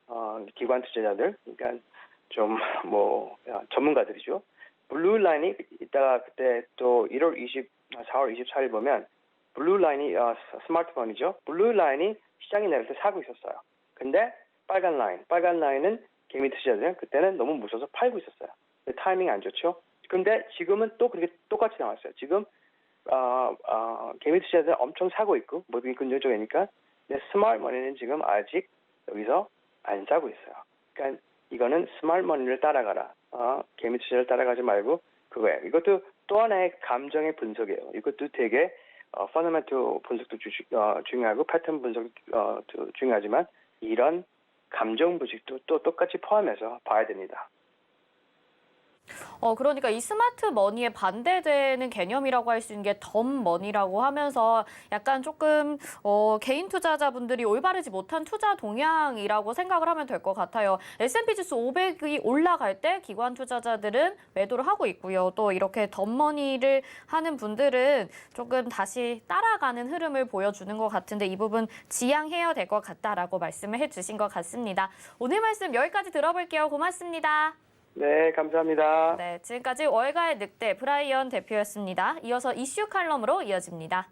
Speaker 6: 기관 투자자들, 그러니까 좀 뭐 전문가들이죠. 블루 라인이 이따가 그때 또 4월 24일 보면 블루 라인이 스마트폰이죠. 블루 라인이 시장이 내릴 때 사고 있었어요. 근데 빨간 라인은 개미 투자자들 그때는 너무 무서워서 팔고 있었어요. 타이밍이 안 좋죠. 근데 지금은 또 그렇게 똑같이 나왔어요. 지금 개미 투자자들 엄청 사고 있고 모든 게 긍정적이니까 근데 스마트 머니는 지금 아직 여기서 안 사고 있어요. 그러니까 이거는 스마트 머니를 따라가라. 개미 투자를 따라가지 말고 그거예요. 이것도 또 하나의 감정의 분석이에요. 이것도 되게 펀더멘털 분석도 중요하고 패턴 분석도 중요하지만 이런 감정 분석도 또 똑같이 포함해서 봐야 됩니다.
Speaker 2: 그러니까 이 스마트 머니에 반대되는 개념이라고 할 수 있는 게 덤 머니라고 하면서 약간 조금 개인 투자자분들이 올바르지 못한 투자 동향이라고 생각을 하면 될 것 같아요. S&P 지수 500이 올라갈 때 기관 투자자들은 매도를 하고 있고요. 또 이렇게 덤 머니를 하는 분들은 조금 다시 따라가는 흐름을 보여주는 것 같은데 이 부분 지양해야 될 것 같다라고 말씀을 해주신 것 같습니다. 오늘 말씀 여기까지 들어볼게요. 고맙습니다.
Speaker 6: 네, 감사합니다.
Speaker 2: 네, 지금까지 월가의 늑대 브라이언 대표였습니다. 이어서 이슈 칼럼으로 이어집니다.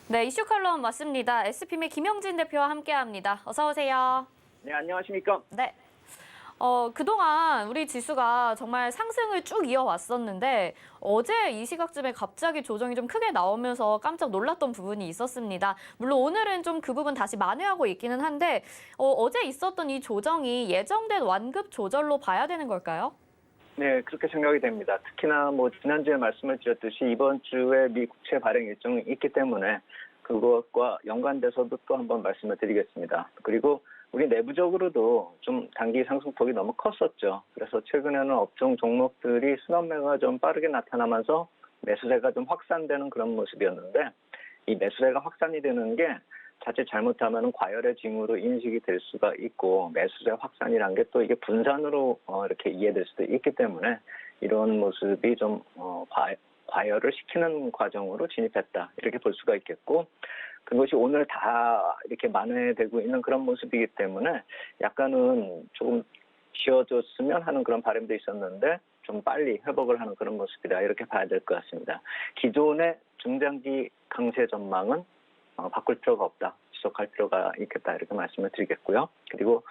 Speaker 2: 네, 이슈 칼럼 맞습니다. SPM의 김영진 대표와 함께합니다. 어서 오세요.
Speaker 7: 네, 안녕하십니까?
Speaker 2: 네. 그동안 우리 지수가 정말 상승을 쭉 이어왔었는데 어제 이 시각쯤에 갑자기 조정이 좀 크게 나오면서 깜짝 놀랐던 부분이 있었습니다. 물론 오늘은 좀 그 부분 다시 만회하고 있기는 한데 어제 있었던 이 조정이 예정된 완급 조절로 봐야 되는 걸까요?
Speaker 7: 네, 그렇게 생각이 됩니다. 특히나 지난주에 말씀을 드렸듯이 이번 주에 미 국채 발행 일정이 있기 때문에 그것과 연관돼서도 또 한번 말씀을 드리겠습니다. 그리고 우리 내부적으로도 좀 단기 상승폭이 너무 컸었죠. 그래서 최근에는 업종 종목들이 순환매가 좀 빠르게 나타나면서 매수세가 좀 확산되는 그런 모습이었는데 이 매수세가 확산이 되는 게 자칫 잘못하면 과열의 징후로 인식이 될 수가 있고 매수세 확산이란 게 또 이게 분산으로 이렇게 이해될 수도 있기 때문에 이런 모습이 좀 과열을 시키는 과정으로 진입했다 이렇게 볼 수가 있겠고 그것이 오늘 다 이렇게 만회되고 있는 그런 모습이기 때문에 약간은 조금 쉬어줬으면 하는 그런 바람도 있었는데 좀 빨리 회복을 하는 그런 모습이다 이렇게 봐야 될 것 같습니다. 기존의 중장기 강세 전망은 바꿀 필요가 없다. 지속할 필요가 있겠다. 이렇게 말씀을 드리겠고요. 그리고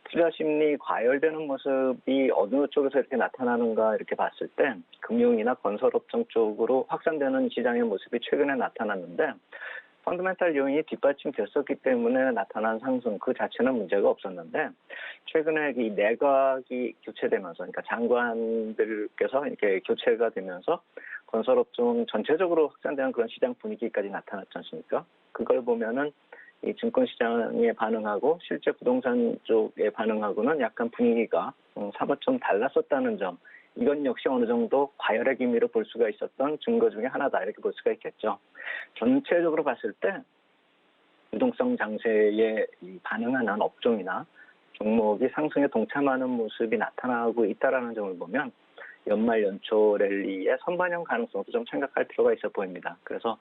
Speaker 7: 투자 심리 과열되는 모습이 어느 쪽에서 이렇게 나타나는가 이렇게 봤을 때 금융이나 건설업종 쪽으로 확산되는 시장의 모습이 최근에 나타났는데 펀더멘탈 요인이 뒷받침됐었기 때문에 나타난 상승 그 자체는 문제가 없었는데 최근에 이 내각이 교체되면서 그러니까 장관들께서 이렇게 교체가 되면서 건설업종 전체적으로 확산되는 그런 시장 분위기까지 나타났지 않습니까? 그걸 보면은 이 증권시장에 반응하고 실제 부동산 쪽에 반응하고는 약간 분위기가 사뭇 좀 달랐었다는 점 이건 역시 어느 정도 과열의 기미로 볼 수가 있었던 증거 중에 하나다 이렇게 볼 수가 있겠죠. 전체적으로 봤을 때 유동성 장세에 반응하는 업종이나 종목이 상승에 동참하는 모습이 나타나고 있다는 점을 보면 연말 연초 랠리의 선반영 가능성도 좀 생각할 필요가 있어 보입니다. 그래서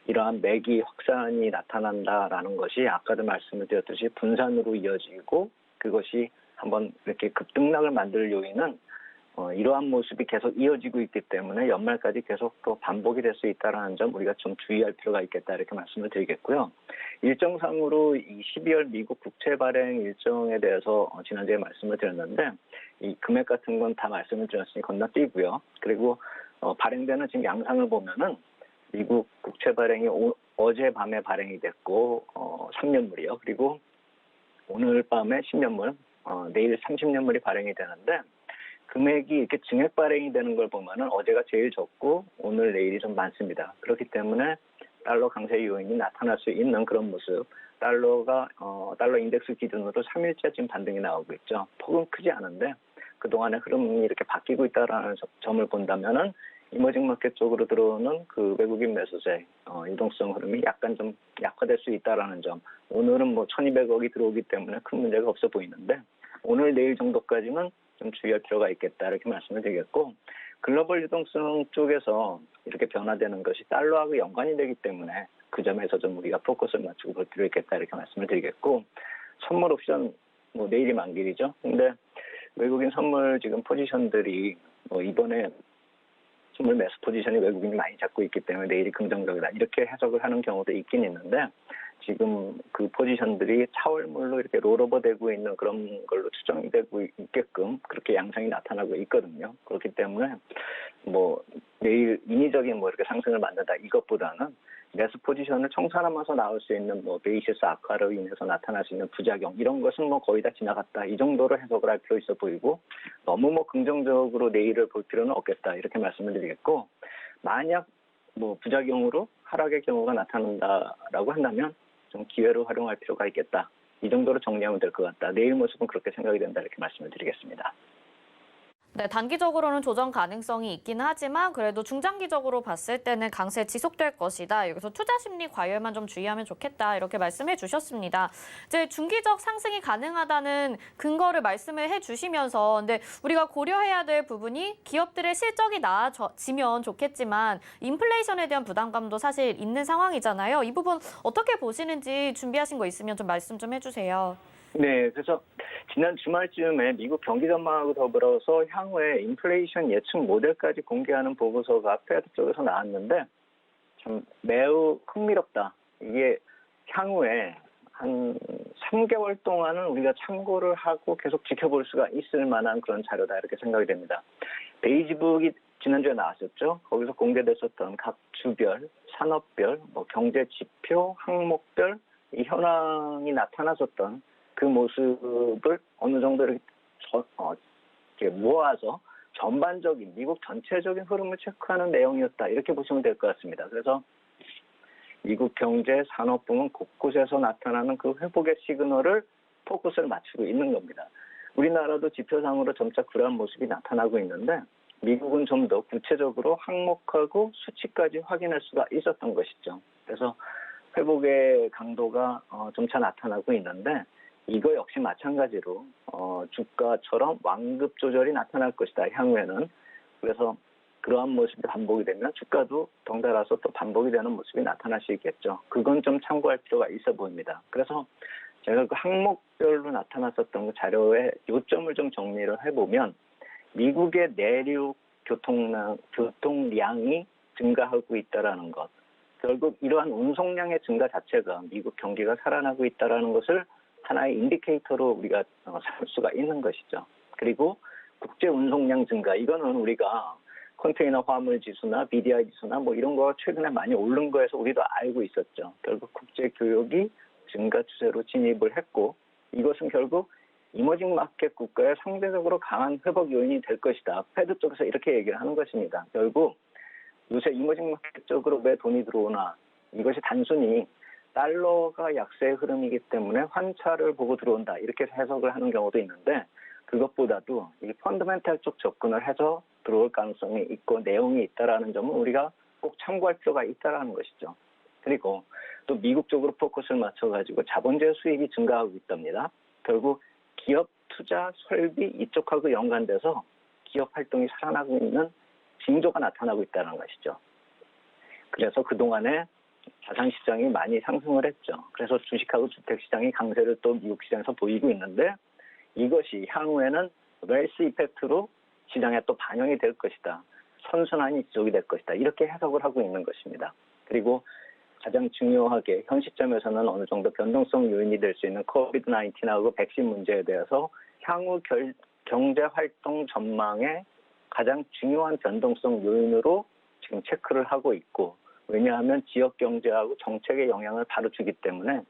Speaker 7: 이러한 매기 확산이 나타난다라는 것이 아까도 말씀을 드렸듯이 분산으로 이어지고 그것이 한번 이렇게 급등락을 만들 요인은 이러한 모습이 계속 이어지고 있기 때문에 연말까지 계속 또 반복이 될 수 있다는 점 우리가 좀 주의할 필요가 있겠다 이렇게 말씀을 드리겠고요. 일정상으로 이 12월 미국 국채 발행 일정에 대해서 지난주에 말씀을 드렸는데 이 금액 같은 건 다 말씀을 드렸으니 건너뛰고요. 그리고 발행되는 지금 양상을 보면은 미국 국채 발행이 어젯밤에 발행이 됐고 3년물이요. 그리고 오늘 밤에 10년물, 내일 30년물이 발행이 되는데 금액이 이렇게 증액 발행이 되는 걸 보면은 어제가 제일 적고 오늘 내일이 좀 많습니다. 그렇기 때문에 달러 강세 요인이 나타날 수 있는 그런 모습. 달러 인덱스 기준으로 3일째 지금 반등이 나오고 있죠. 폭은 크지 않은데 그동안의 흐름이 이렇게 바뀌고 있다는 점을 본다면은 이머징 마켓 쪽으로 들어오는 그 외국인 매수세 유동성 흐름이 약간 좀 약화될 수 있다라는 점. 오늘은 1,200억이 들어오기 때문에 큰 문제가 없어 보이는데 오늘 내일 정도까지는 좀 주의할 필요가 있겠다 이렇게 말씀을 드리겠고 글로벌 유동성 쪽에서 이렇게 변화되는 것이 달러하고 연관이 되기 때문에 그 점에서 좀 우리가 포커스를 맞추고 볼 필요 있겠다 이렇게 말씀을 드리겠고 선물 옵션 내일이 만기이죠. 근데 외국인 선물 지금 포지션들이 이번에 선물 매수 포지션이 외국인이 많이 잡고 있기 때문에 내일이 긍정적이다 이렇게 해석을 하는 경우도 있긴 있는데 지금 그 포지션들이 차월물로 이렇게 롤오버 되고 있는 그런 걸로 추정이 되고 있게끔 그렇게 양상이 나타나고 있거든요. 그렇기 때문에 내일 인위적인 이렇게 상승을 만든다 이것보다는 매수 포지션을 청산하면서 나올 수 있는 뭐 베이시스 악화로 인해서 나타날 수 있는 부작용 이런 것은 뭐 거의 다 지나갔다. 이 정도로 해석을 할 필요 있어 보이고 너무 뭐 긍정적으로 내일을 볼 필요는 없겠다. 이렇게 말씀을 드리겠고 만약 뭐 부작용으로 하락의 경우가 나타난다라고 한다면 좀 기회로 활용할 필요가 있겠다. 이 정도로 정리하면 될 것 같다. 내일 모습은 그렇게 생각이 된다. 이렇게 말씀을 드리겠습니다.
Speaker 2: 네, 단기적으로는 조정 가능성이 있긴 하지만 그래도 중장기적으로 봤을 때는 강세 지속될 것이다. 여기서 투자 심리 과열만 좀 주의하면 좋겠다. 이렇게 말씀해 주셨습니다. 이제 중기적 상승이 가능하다는 근거를 말씀을 해 주시면서 근데 우리가 고려해야 될 부분이 기업들의 실적이 나아지면 좋겠지만 인플레이션에 대한 부담감도 사실 있는 상황이잖아요. 이 부분 어떻게 보시는지 준비하신 거 있으면 좀 말씀 좀 해주세요.
Speaker 7: 네, 그래서 지난 주말쯤에 미국 경기 전망하고 더불어서 향후에 인플레이션 예측 모델까지 공개하는 보고서가 페드 쪽에서 나왔는데 참 매우 흥미롭다. 이게 향후에 한 3개월 동안은 우리가 참고를 하고 계속 지켜볼 수가 있을 만한 그런 자료다 이렇게 생각이 됩니다. 베이지북이 지난주에 나왔었죠. 거기서 공개됐었던 각 주별, 산업별, 뭐 경제 지표, 항목별 이 현황이 나타났었던 그 모습을 어느 정도 이렇게 모아서 전반적인 미국 전체적인 흐름을 체크하는 내용이었다. 이렇게 보시면 될 것 같습니다. 그래서 미국 경제 산업 부문 곳곳에서 나타나는 그 회복의 시그널을 포커스를 맞추고 있는 겁니다. 우리나라도 지표상으로 점차 그러한 모습이 나타나고 있는데 미국은 좀 더 구체적으로 항목하고 수치까지 확인할 수가 있었던 것이죠. 그래서 회복의 강도가 점차 나타나고 있는데 이거 역시 마찬가지로 주가처럼 완급 조절이 나타날 것이다. 향후에는. 그래서 그러한 모습이 반복이 되면 주가도 덩달아서 또 반복이 되는 모습이 나타날 수 있겠죠. 그건 좀 참고할 필요가 있어 보입니다. 그래서 제가 그 항목별로 나타났었던 그 자료의 요점을 좀 정리를 해보면 미국의 내륙 교통량이 증가하고 있다는 것. 결국 이러한 운송량의 증가 자체가 미국 경기가 살아나고 있다는 것을 하나의 인디케이터로 우리가 삼을 수가 있는 것이죠. 그리고 국제 운송량 증가, 이거는 우리가 컨테이너 화물 지수나 BDI 지수나 뭐 이런 거 최근에 많이 오른 거에서 우리도 알고 있었죠. 결국 국제 교역이 증가 추세로 진입을 했고 이것은 결국 이머징 마켓 국가의 상대적으로 강한 회복 요인이 될 것이다. 페드 쪽에서 이렇게 얘기를 하는 것입니다. 결국 요새 이머징 마켓 쪽으로 왜 돈이 들어오나 이것이 단순히 달러가 약세의 흐름이기 때문에 환차를 보고 들어온다. 이렇게 해석을 하는 경우도 있는데 그것보다도 이 펀더멘탈 쪽 접근을 해서 들어올 가능성이 있고 내용이 있다는 점은 우리가 꼭 참고할 필요가 있다는 것이죠. 그리고 또 미국 쪽으로 포커스를 맞춰가지고 자본주의 수익이 증가하고 있답니다. 결국 기업 투자, 설비 이쪽하고 연관돼서 기업 활동이 살아나고 있는 징조가 나타나고 있다는 것이죠. 그래서 그동안에 자산시장이 많이 상승을 했죠. 그래서 주식하고 주택시장이 강세를 또 미국 시장에서 보이고 있는데 이것이 향후에는 웰스 이펙트로 시장에 또 반영이 될 것이다. 선순환이 지속이 될 것이다. 이렇게 해석을 하고 있는 것입니다. 그리고 가장 중요하게 현 시점에서는 어느 정도 변동성 요인이 될 수 있는 코비드-19하고 백신 문제에 대해서 향후 경제활동 전망의 가장 중요한 변동성 요인으로 지금 체크를 하고 있고 왜냐하면 지역 경제하고 정책에 영향을 바로 주기 때문에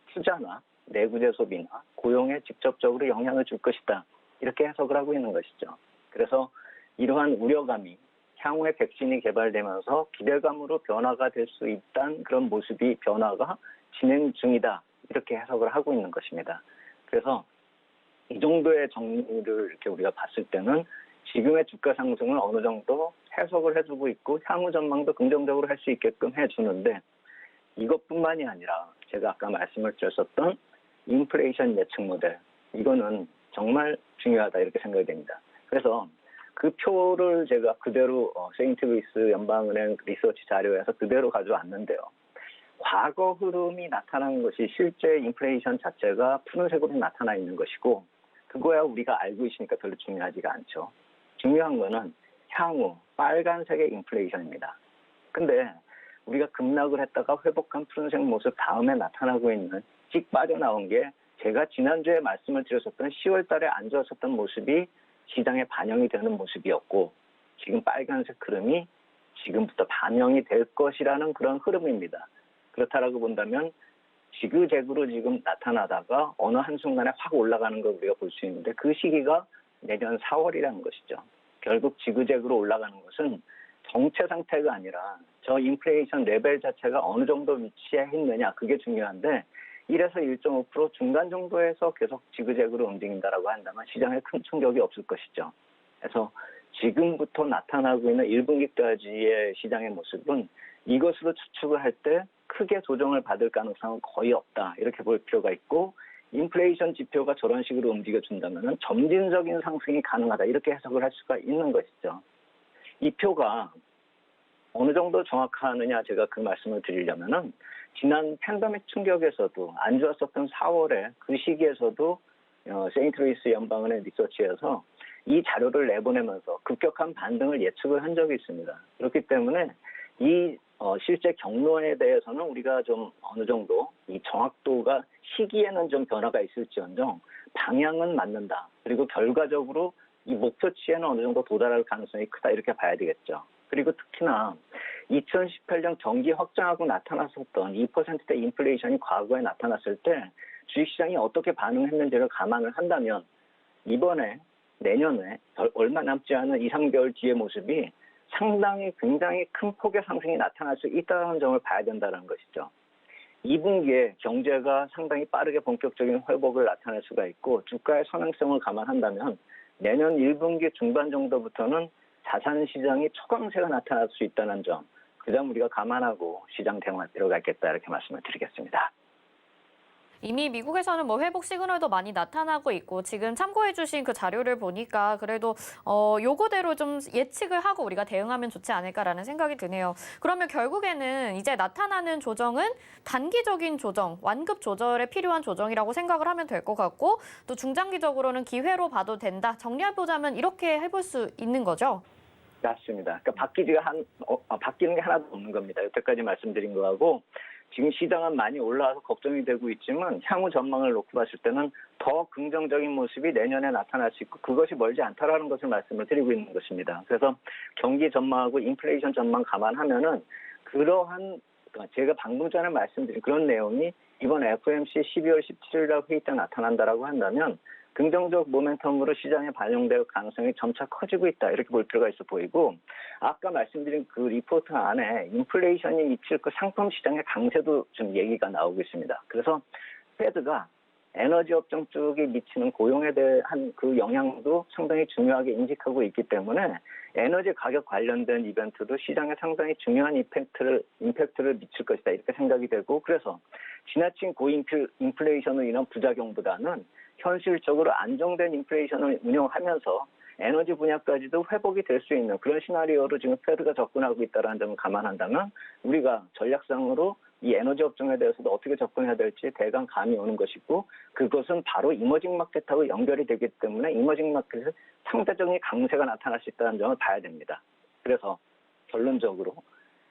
Speaker 7: 투자나 내구재 소비나 고용에 직접적으로 영향을 줄 것이다. 이렇게 해석을 하고 있는 것이죠. 그래서 이러한 우려감이 향후에 백신이 개발되면서 기대감으로 변화가 될 수 있다는 그런 모습이 변화가 진행 중이다. 이렇게 해석을 하고 있는 것입니다. 그래서 이 정도의 정리를 이렇게 우리가 봤을 때는 지금의 주가 상승을 어느 정도 해석을 해주고 있고 향후 전망도 긍정적으로 할 수 있게끔 해주는데 이것뿐만이 아니라 제가 아까 말씀을 드렸었던 인플레이션 예측 모델 이거는 정말 중요하다 이렇게 생각이 됩니다. 그래서 그 표를 제가 그대로 세인트루이스 연방은행 리서치 자료에서 그대로 가져왔는데요. 과거 흐름이 나타난 것이 실제 인플레이션 자체가 푸른색으로 나타나 있는 것이고 그거야 우리가 알고 있으니까 별로 중요하지가 않죠. 중요한 거는 향후 빨간색의 인플레이션입니다. 근데 우리가 급락을 했다가 회복한 푸른색 모습 다음에 나타나고 있는 찍 빠져나온 게 제가 지난주에 말씀을 드렸었던 10월 달에 안 좋았었던 모습이 시장에 반영이 되는 모습이었고 지금 빨간색 흐름이 지금부터 반영이 될 것이라는 그런 흐름입니다. 그렇다라고 본다면 지그재그로 지금 나타나다가 어느 한순간에 확 올라가는 걸 우리가 볼 수 있는데 그 시기가 내년 4월이라는 것이죠. 결국 지그재그로 올라가는 것은 정체 상태가 아니라 저 인플레이션 레벨 자체가 어느 정도 위치에 있느냐 그게 중요한데 1에서 1.5% 중간 정도에서 계속 지그재그로 움직인다라고 한다면 시장에 큰 충격이 없을 것이죠. 그래서 지금부터 나타나고 있는 1분기까지의 시장의 모습은 이것으로 추측을 할 때 크게 조정을 받을 가능성은 거의 없다. 이렇게 볼 필요가 있고 인플레이션 지표가 저런 식으로 움직여준다면 점진적인 상승이 가능하다. 이렇게 해석을 할 수가 있는 것이죠. 이 표가 어느 정도 정확하느냐 제가 그 말씀을 드리려면은 지난 팬데믹 충격에서도 안 좋았었던 4월에 그 시기에서도 세인트루이스 연방은행 리서치에서 이 자료를 내보내면서 급격한 반등을 예측을 한 적이 있습니다. 그렇기 때문에 이 실제 경로에 대해서는 우리가 좀 어느 정도 이 정확도가 시기에는 좀 변화가 있을지언정 방향은 맞는다. 그리고 결과적으로 이 목표치에는 어느 정도 도달할 가능성이 크다 이렇게 봐야 되겠죠. 그리고 특히나 2018년 경기 확장하고 나타났었던 2%대 인플레이션이 과거에 나타났을 때 주식시장이 어떻게 반응했는지를 감안을 한다면 이번에 내년에 얼마 남지 않은 2, 3개월 뒤의 모습이 상당히 굉장히 큰 폭의 상승이 나타날 수 있다는 점을 봐야 된다는 것이죠. 2분기에 경제가 상당히 빠르게 본격적인 회복을 나타낼 수가 있고 주가의 선행성을 감안한다면 내년 1분기 중반 정도부터는 자산 시장이 초강세가 나타날 수 있다는 점, 그 점 우리가 감안하고 시장 대응할 필요가 있겠다 이렇게 말씀을 드리겠습니다.
Speaker 2: 이미 미국에서는 뭐 회복 시그널도 많이 나타나고 있고 지금 참고해 주신 그 자료를 보니까 그래도 요거대로 좀 예측을 하고 우리가 대응하면 좋지 않을까라는 생각이 드네요. 그러면 결국에는 이제 나타나는 조정은 단기적인 조정, 완급 조절에 필요한 조정이라고 생각을 하면 될 것 같고 또 중장기적으로는 기회로 봐도 된다. 정리해보자면 이렇게 해볼 수 있는 거죠?
Speaker 7: 맞습니다. 그러니까 바뀌는 게 하나도 없는 겁니다. 여태까지 말씀드린 거하고 지금 시장은 많이 올라와서 걱정이 되고 있지만 향후 전망을 놓고 봤을 때는 더 긍정적인 모습이 내년에 나타날 수 있고 그것이 멀지 않다라는 것을 말씀을 드리고 있는 것입니다. 그래서 경기 전망하고 인플레이션 전망 감안하면은 그러한 제가 방금 전에 말씀드린 그런 내용이 이번 FOMC 12월 17일 날 회의 때 나타난다라고 한다면 긍정적 모멘텀으로 시장에 반영될 가능성이 점차 커지고 있다. 이렇게 볼 필요가 있어 보이고 아까 말씀드린 그 리포트 안에 인플레이션이 미칠 그 상품 시장의 강세도 좀 얘기가 나오고 있습니다. 그래서 페드가 에너지 업종 쪽에 미치는 고용에 대한 그 영향도 상당히 중요하게 인식하고 있기 때문에 에너지 가격 관련된 이벤트도 시장에 상당히 중요한 임팩트를 미칠 것이다. 이렇게 생각이 되고 그래서 지나친 고인플레이션으로 인한 부작용보다는 현실적으로 안정된 인플레이션을 운영하면서 에너지 분야까지도 회복이 될 수 있는 그런 시나리오로 지금 페드가 접근하고 있다는 점을 감안한다면 우리가 전략상으로 이 에너지 업종에 대해서도 어떻게 접근해야 될지 대강 감이 오는 것이고 그것은 바로 이머징 마켓하고 연결이 되기 때문에 이머징 마켓에 상대적인 강세가 나타날 수 있다는 점을 봐야 됩니다. 그래서 결론적으로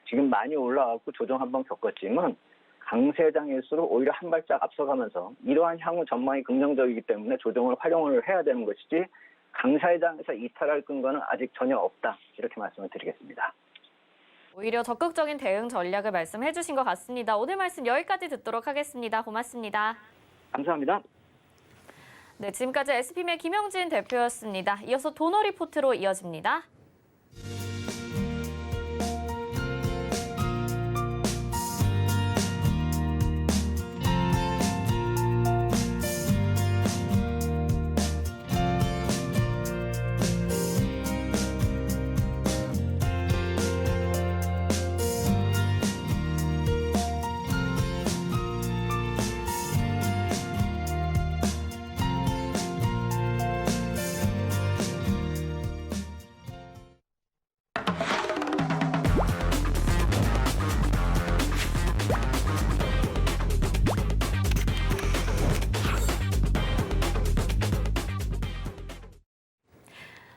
Speaker 7: 지금 많이 올라가고 조정 한번 겪었지만 강세장일수록 오히려 한 발짝 앞서가면서 이러한 향후 전망이 긍정적이기 때문에 조정을 활용을 해야 되는 것이지 강세장에서 이탈할 근거는 아직 전혀 없다. 이렇게 말씀을 드리겠습니다.
Speaker 2: 오히려 적극적인 대응 전략을 말씀해 주신 것 같습니다. 오늘 말씀 여기까지 듣도록 하겠습니다. 고맙습니다.
Speaker 7: 감사합니다.
Speaker 2: 네, 지금까지 SPM의 김영진 대표였습니다. 이어서 도너 리포트로 이어집니다.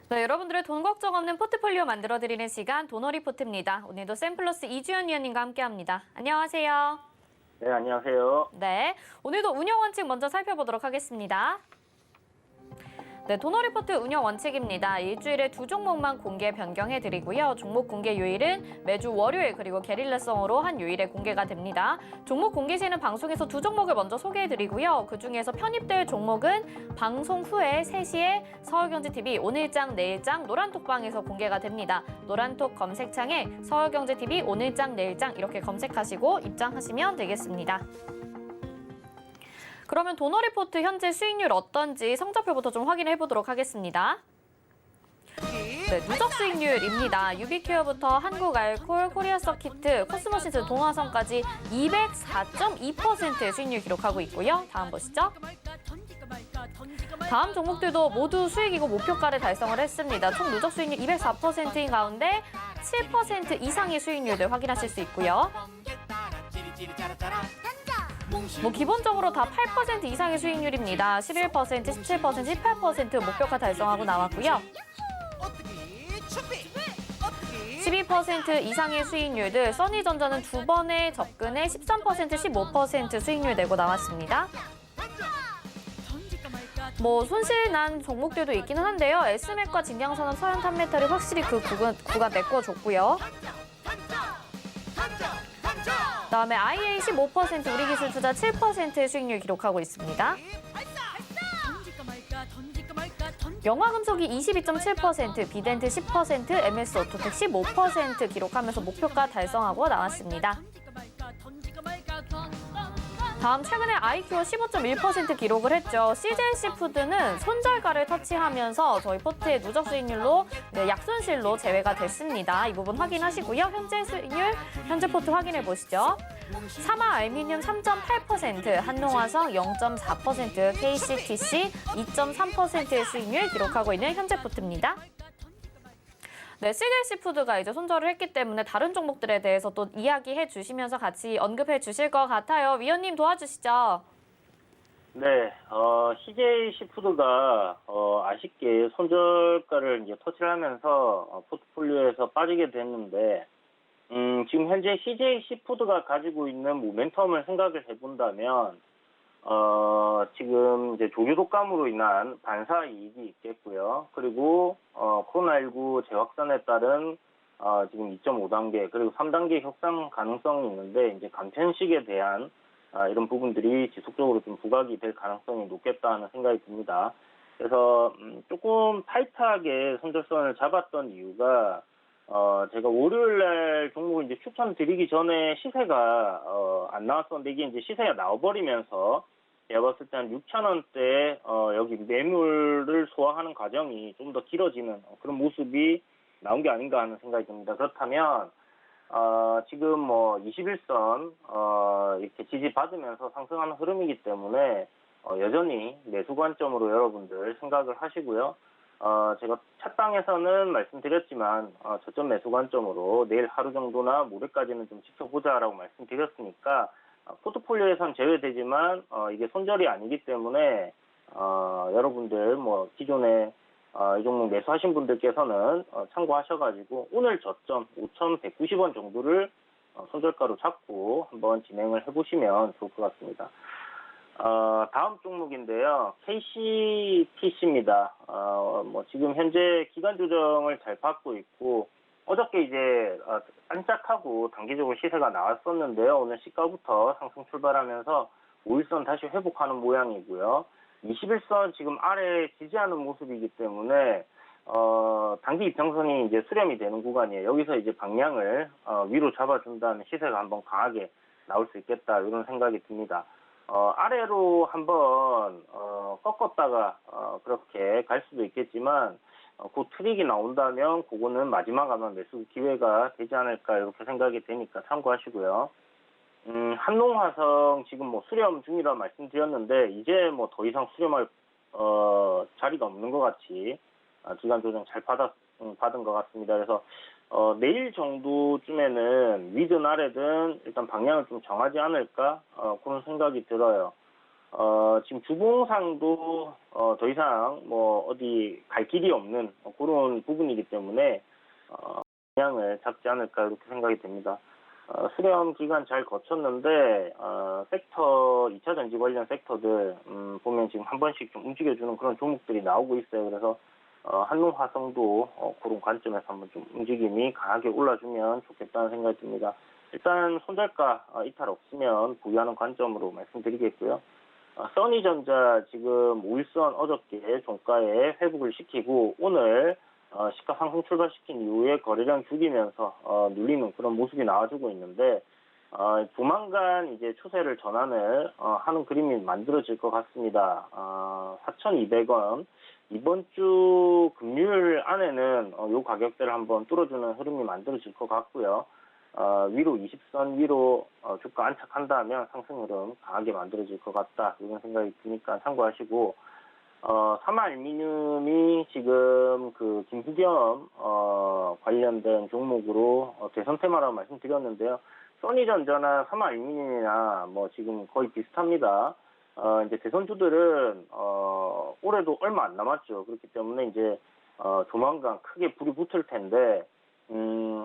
Speaker 2: 네, 여러분들의 돈 걱정 없는 포트폴리오 만들어드리는 시간 도너 리포트입니다. 오늘도 샘플러스 이주연 위원님과 함께합니다. 안녕하세요.
Speaker 8: 네, 안녕하세요.
Speaker 2: 네, 오늘도 운영 원칙 먼저 살펴보도록 하겠습니다. 네, 도너리포트 운영 원칙입니다. 일주일에 2종목만 공개 변경해드리고요. 종목 공개 요일은 매주 월요일 그리고 게릴라성으로 한 요일에 공개가 됩니다. 종목 공개 시에는 방송에서 2종목을 먼저 소개해드리고요. 그중에서 편입될 종목은 방송 후에 3시에 서울경제TV 오늘장 내일장 노란톡방에서 공개가 됩니다. 노란톡 검색창에 서울경제TV 오늘장 내일장 이렇게 검색하시고 입장하시면 되겠습니다. 그러면 도너리포트 현재 수익률 어떤지 성적표부터 좀 확인해 보도록 하겠습니다. 네, 누적 수익률입니다. 유비큐어부터 한국알콜, 코리아서키트, 코스모시스, 동화성까지 204.2%의 수익률 기록하고 있고요. 다음 보시죠. 다음 종목들도 모두 수익이고 목표가를 달성을 했습니다. 총 누적 수익률 204%인 가운데 7% 이상의 수익률들 확인하실 수 있고요. 기본적으로 다 8% 이상의 수익률입니다. 11%, 17%, 18% 목표가 달성하고 나왔고요. 12% 이상의 수익률들, 써니전자는 2번에 접근해 13%, 15% 수익률 내고 나왔습니다. 손실 난 종목들도 있기는 한데요. S맥과 진양산업, 서현탄메탈이 확실히 그 구간 메꿔줬고요. 그다음에 IA 15%, 우리기술투자 7%의 수익률 기록하고 있습니다. 영화금속이 22.7%, 비덴트 10%, MS오토텍 15% 기록하면서 목표가 달성하고 나왔습니다. 다음 최근에 아이큐어 15.1% 기록을 했죠. CJC푸드는 손절가를 터치하면서 저희 포트의 누적 수익률로 약손실로 제외가 됐습니다. 이 부분 확인하시고요. 현재 수익률, 현재 포트 확인해 보시죠. 사마알미늄 3.8%, 한농화성 0.4%, KCTC 2.3%의 수익률 기록하고 있는 현재 포트입니다. 네, CJC푸드가 이제 손절을 했기 때문에 다른 종목들에 대해서 또 이야기해 주시면서 같이 언급해 주실 것 같아요. 위원님 도와주시죠.
Speaker 8: 네, CJC푸드가 아쉽게 손절가를 이제 터치를 하면서 포트폴리오에서 빠지게 됐는데, 지금 현재 CJC푸드가 가지고 있는 모멘텀을 생각을 해본다면, 지금 이제 조류 독감으로 인한 반사 이익이 있겠고요. 그리고 코로나19 재확산에 따른 지금 2.5단계 그리고 3단계 협상 가능성이 있는데 이제 간편식에 대한 이런 부분들이 지속적으로 좀 부각이 될 가능성이 높겠다는 생각이 듭니다. 그래서 조금 타이트하게 손절선을 잡았던 이유가 제가 월요일날 종목을 이제 추천드리기 전에 시세가 안 나왔었는데 이게 이제 시세가 나와버리면서 제가 봤을 때 한 6,000원대 여기 매물을 소화하는 과정이 좀 더 길어지는 그런 모습이 나온 게 아닌가 하는 생각이 듭니다. 그렇다면 지금 21선 이렇게 지지받으면서 상승하는 흐름이기 때문에 여전히 매수 관점으로 여러분들 생각을 하시고요. 제가 차땅에서는 말씀드렸지만 저점 매수 관점으로 내일 하루 정도나 모레까지는 좀 지켜보자라고 말씀드렸으니까 포트폴리오에선 제외되지만 이게 손절이 아니기 때문에 여러분들 기존에 이 종목 매수하신 분들께서는 참고하셔가지고 오늘 저점 5,190원 정도를 손절가로 잡고 한번 진행을 해보시면 좋을 것 같습니다. 다음 종목인데요. KCTC입니다. 지금 현재 기간 조정을 잘 받고 있고, 어저께 이제 안짝하고 단기적으로 시세가 나왔었는데요. 오늘 시가부터 상승 출발하면서 5일선 다시 회복하는 모양이고요. 21선 지금 아래에 지지하는 모습이기 때문에, 단기 이평선이 이제 수렴이 되는 구간이에요. 여기서 이제 방향을 위로 잡아준다는 시세가 한번 강하게 나올 수 있겠다, 이런 생각이 듭니다. 아래로 한번 꺾었다가 그렇게 갈 수도 있겠지만 그 트릭이 나온다면 그거는 마지막 아마 매수 기회가 되지 않을까 이렇게 생각이 되니까 참고하시고요. 한농화성 지금 수렴 중이라 말씀드렸는데 이제 더 이상 수렴할 자리가 없는 것 같이 기간 조정 잘 받은 것 같습니다. 그래서 내일 정도쯤에는 위든 아래든 일단 방향을 좀 정하지 않을까 그런 생각이 들어요. 지금 주봉상도 더 이상 어디 갈 길이 없는 그런 부분이기 때문에 방향을 잡지 않을까 이렇게 생각이 됩니다. 수렴 기간 잘 거쳤는데 섹터 2차 전지 관련 섹터들 보면 지금 한 번씩 좀 움직여주는 그런 종목들이 나오고 있어요. 그래서 한농화성도 그런 관점에서 한번 좀 움직임이 강하게 올라주면 좋겠다는 생각이 듭니다. 일단 손절가 이탈 없으면 보유하는 관점으로 말씀드리겠고요. 써니전자 지금 5일선 어저께 종가에 회복을 시키고 오늘 시가 상승 출발시킨 이후에 거래량 죽이면서 눌리는 그런 모습이 나와주고 있는데 조만간 이제 추세를 전환을 하는 그림이 만들어질 것 같습니다. 4,200원 이번 주 금요일 안에는 요 가격대를 한번 뚫어주는 흐름이 만들어질 것 같고요. 위로 20선 위로 주가 안착한다면 상승 흐름 강하게 만들어질 것 같다 이런 생각이 드니까 참고하시고 삼화알미늄이 지금 그 김부겸 관련된 종목으로 대선 테마라고 말씀드렸는데요. 써니전자나 삼화알미늄이나 뭐 지금 거의 비슷합니다. 이제 대선주들은 올해도 얼마 안 남았죠. 그렇기 때문에 이제 조만간 크게 불이 붙을 텐데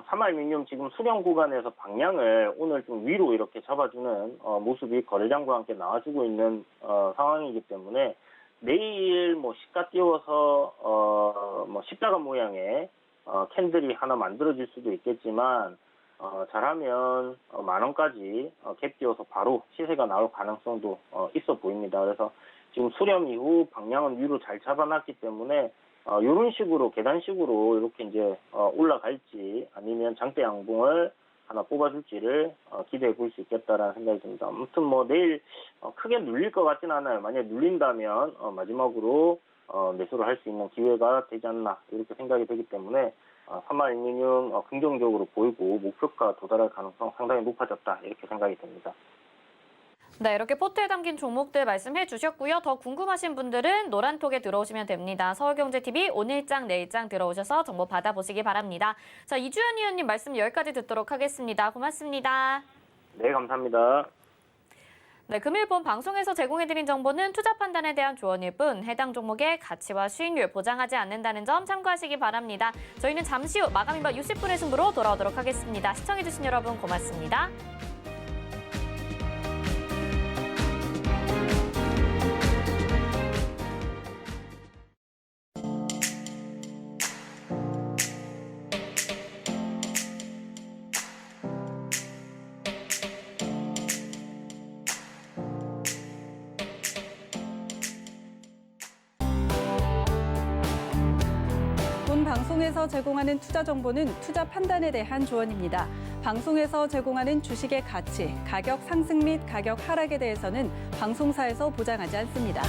Speaker 8: 삼화알미늄 지금 수렴 구간에서 방향을 오늘 좀 위로 이렇게 잡아주는 모습이 거래량과 함께 나와주고 있는 상황이기 때문에 내일 뭐 시가 띄워서 뭐 십자가 모양의 캔들이 하나 만들어질 수도 있겠지만 잘하면 10,000원까지 갭 띄워서 바로 시세가 나올 가능성도 있어 보입니다. 그래서 지금 수렴 이후 방향은 위로 잘 잡아놨기 때문에 이런 식으로 계단식으로 이렇게 이제 올라갈지 아니면 장대 양봉을 하나 뽑아줄지를 기대해 볼 수 있겠다라는 생각이 듭니다. 아무튼 뭐 내일 크게 눌릴 것 같진 않아요. 만약에 눌린다면 마지막으로 매수를 할 수 있는 기회가 되지 않나 이렇게 생각이 되기 때문에 삼화알미늄 긍정적으로 보이고 목표가 도달할 가능성 상당히 높아졌다 이렇게 생각이 됩니다.
Speaker 2: 네, 이렇게 포트에 담긴 종목들 말씀해 주셨고요. 더 궁금하신 분들은 노란톡에 들어오시면 됩니다. 서울경제TV 오늘장, 내일장 들어오셔서 정보 받아보시기 바랍니다. 자, 이주연 의원님 말씀 여기까지 듣도록 하겠습니다. 고맙습니다.
Speaker 8: 네, 감사합니다.
Speaker 2: 네, 금일 본 방송에서 제공해드린 정보는 투자 판단에 대한 조언일 뿐 해당 종목의 가치와 수익률 보장하지 않는다는 점 참고하시기 바랍니다. 저희는 잠시 후 마감 임박 60분의 승부로 돌아오도록 하겠습니다. 시청해주신 여러분 고맙습니다.
Speaker 1: 본 방송에서 제공하는 투자 정보는 투자 판단에 대한 조언입니다. 방송에서 제공하는 주식의 가치, 가격 상승 및 가격 하락에 대해서는 방송사에서 보장하지 않습니다.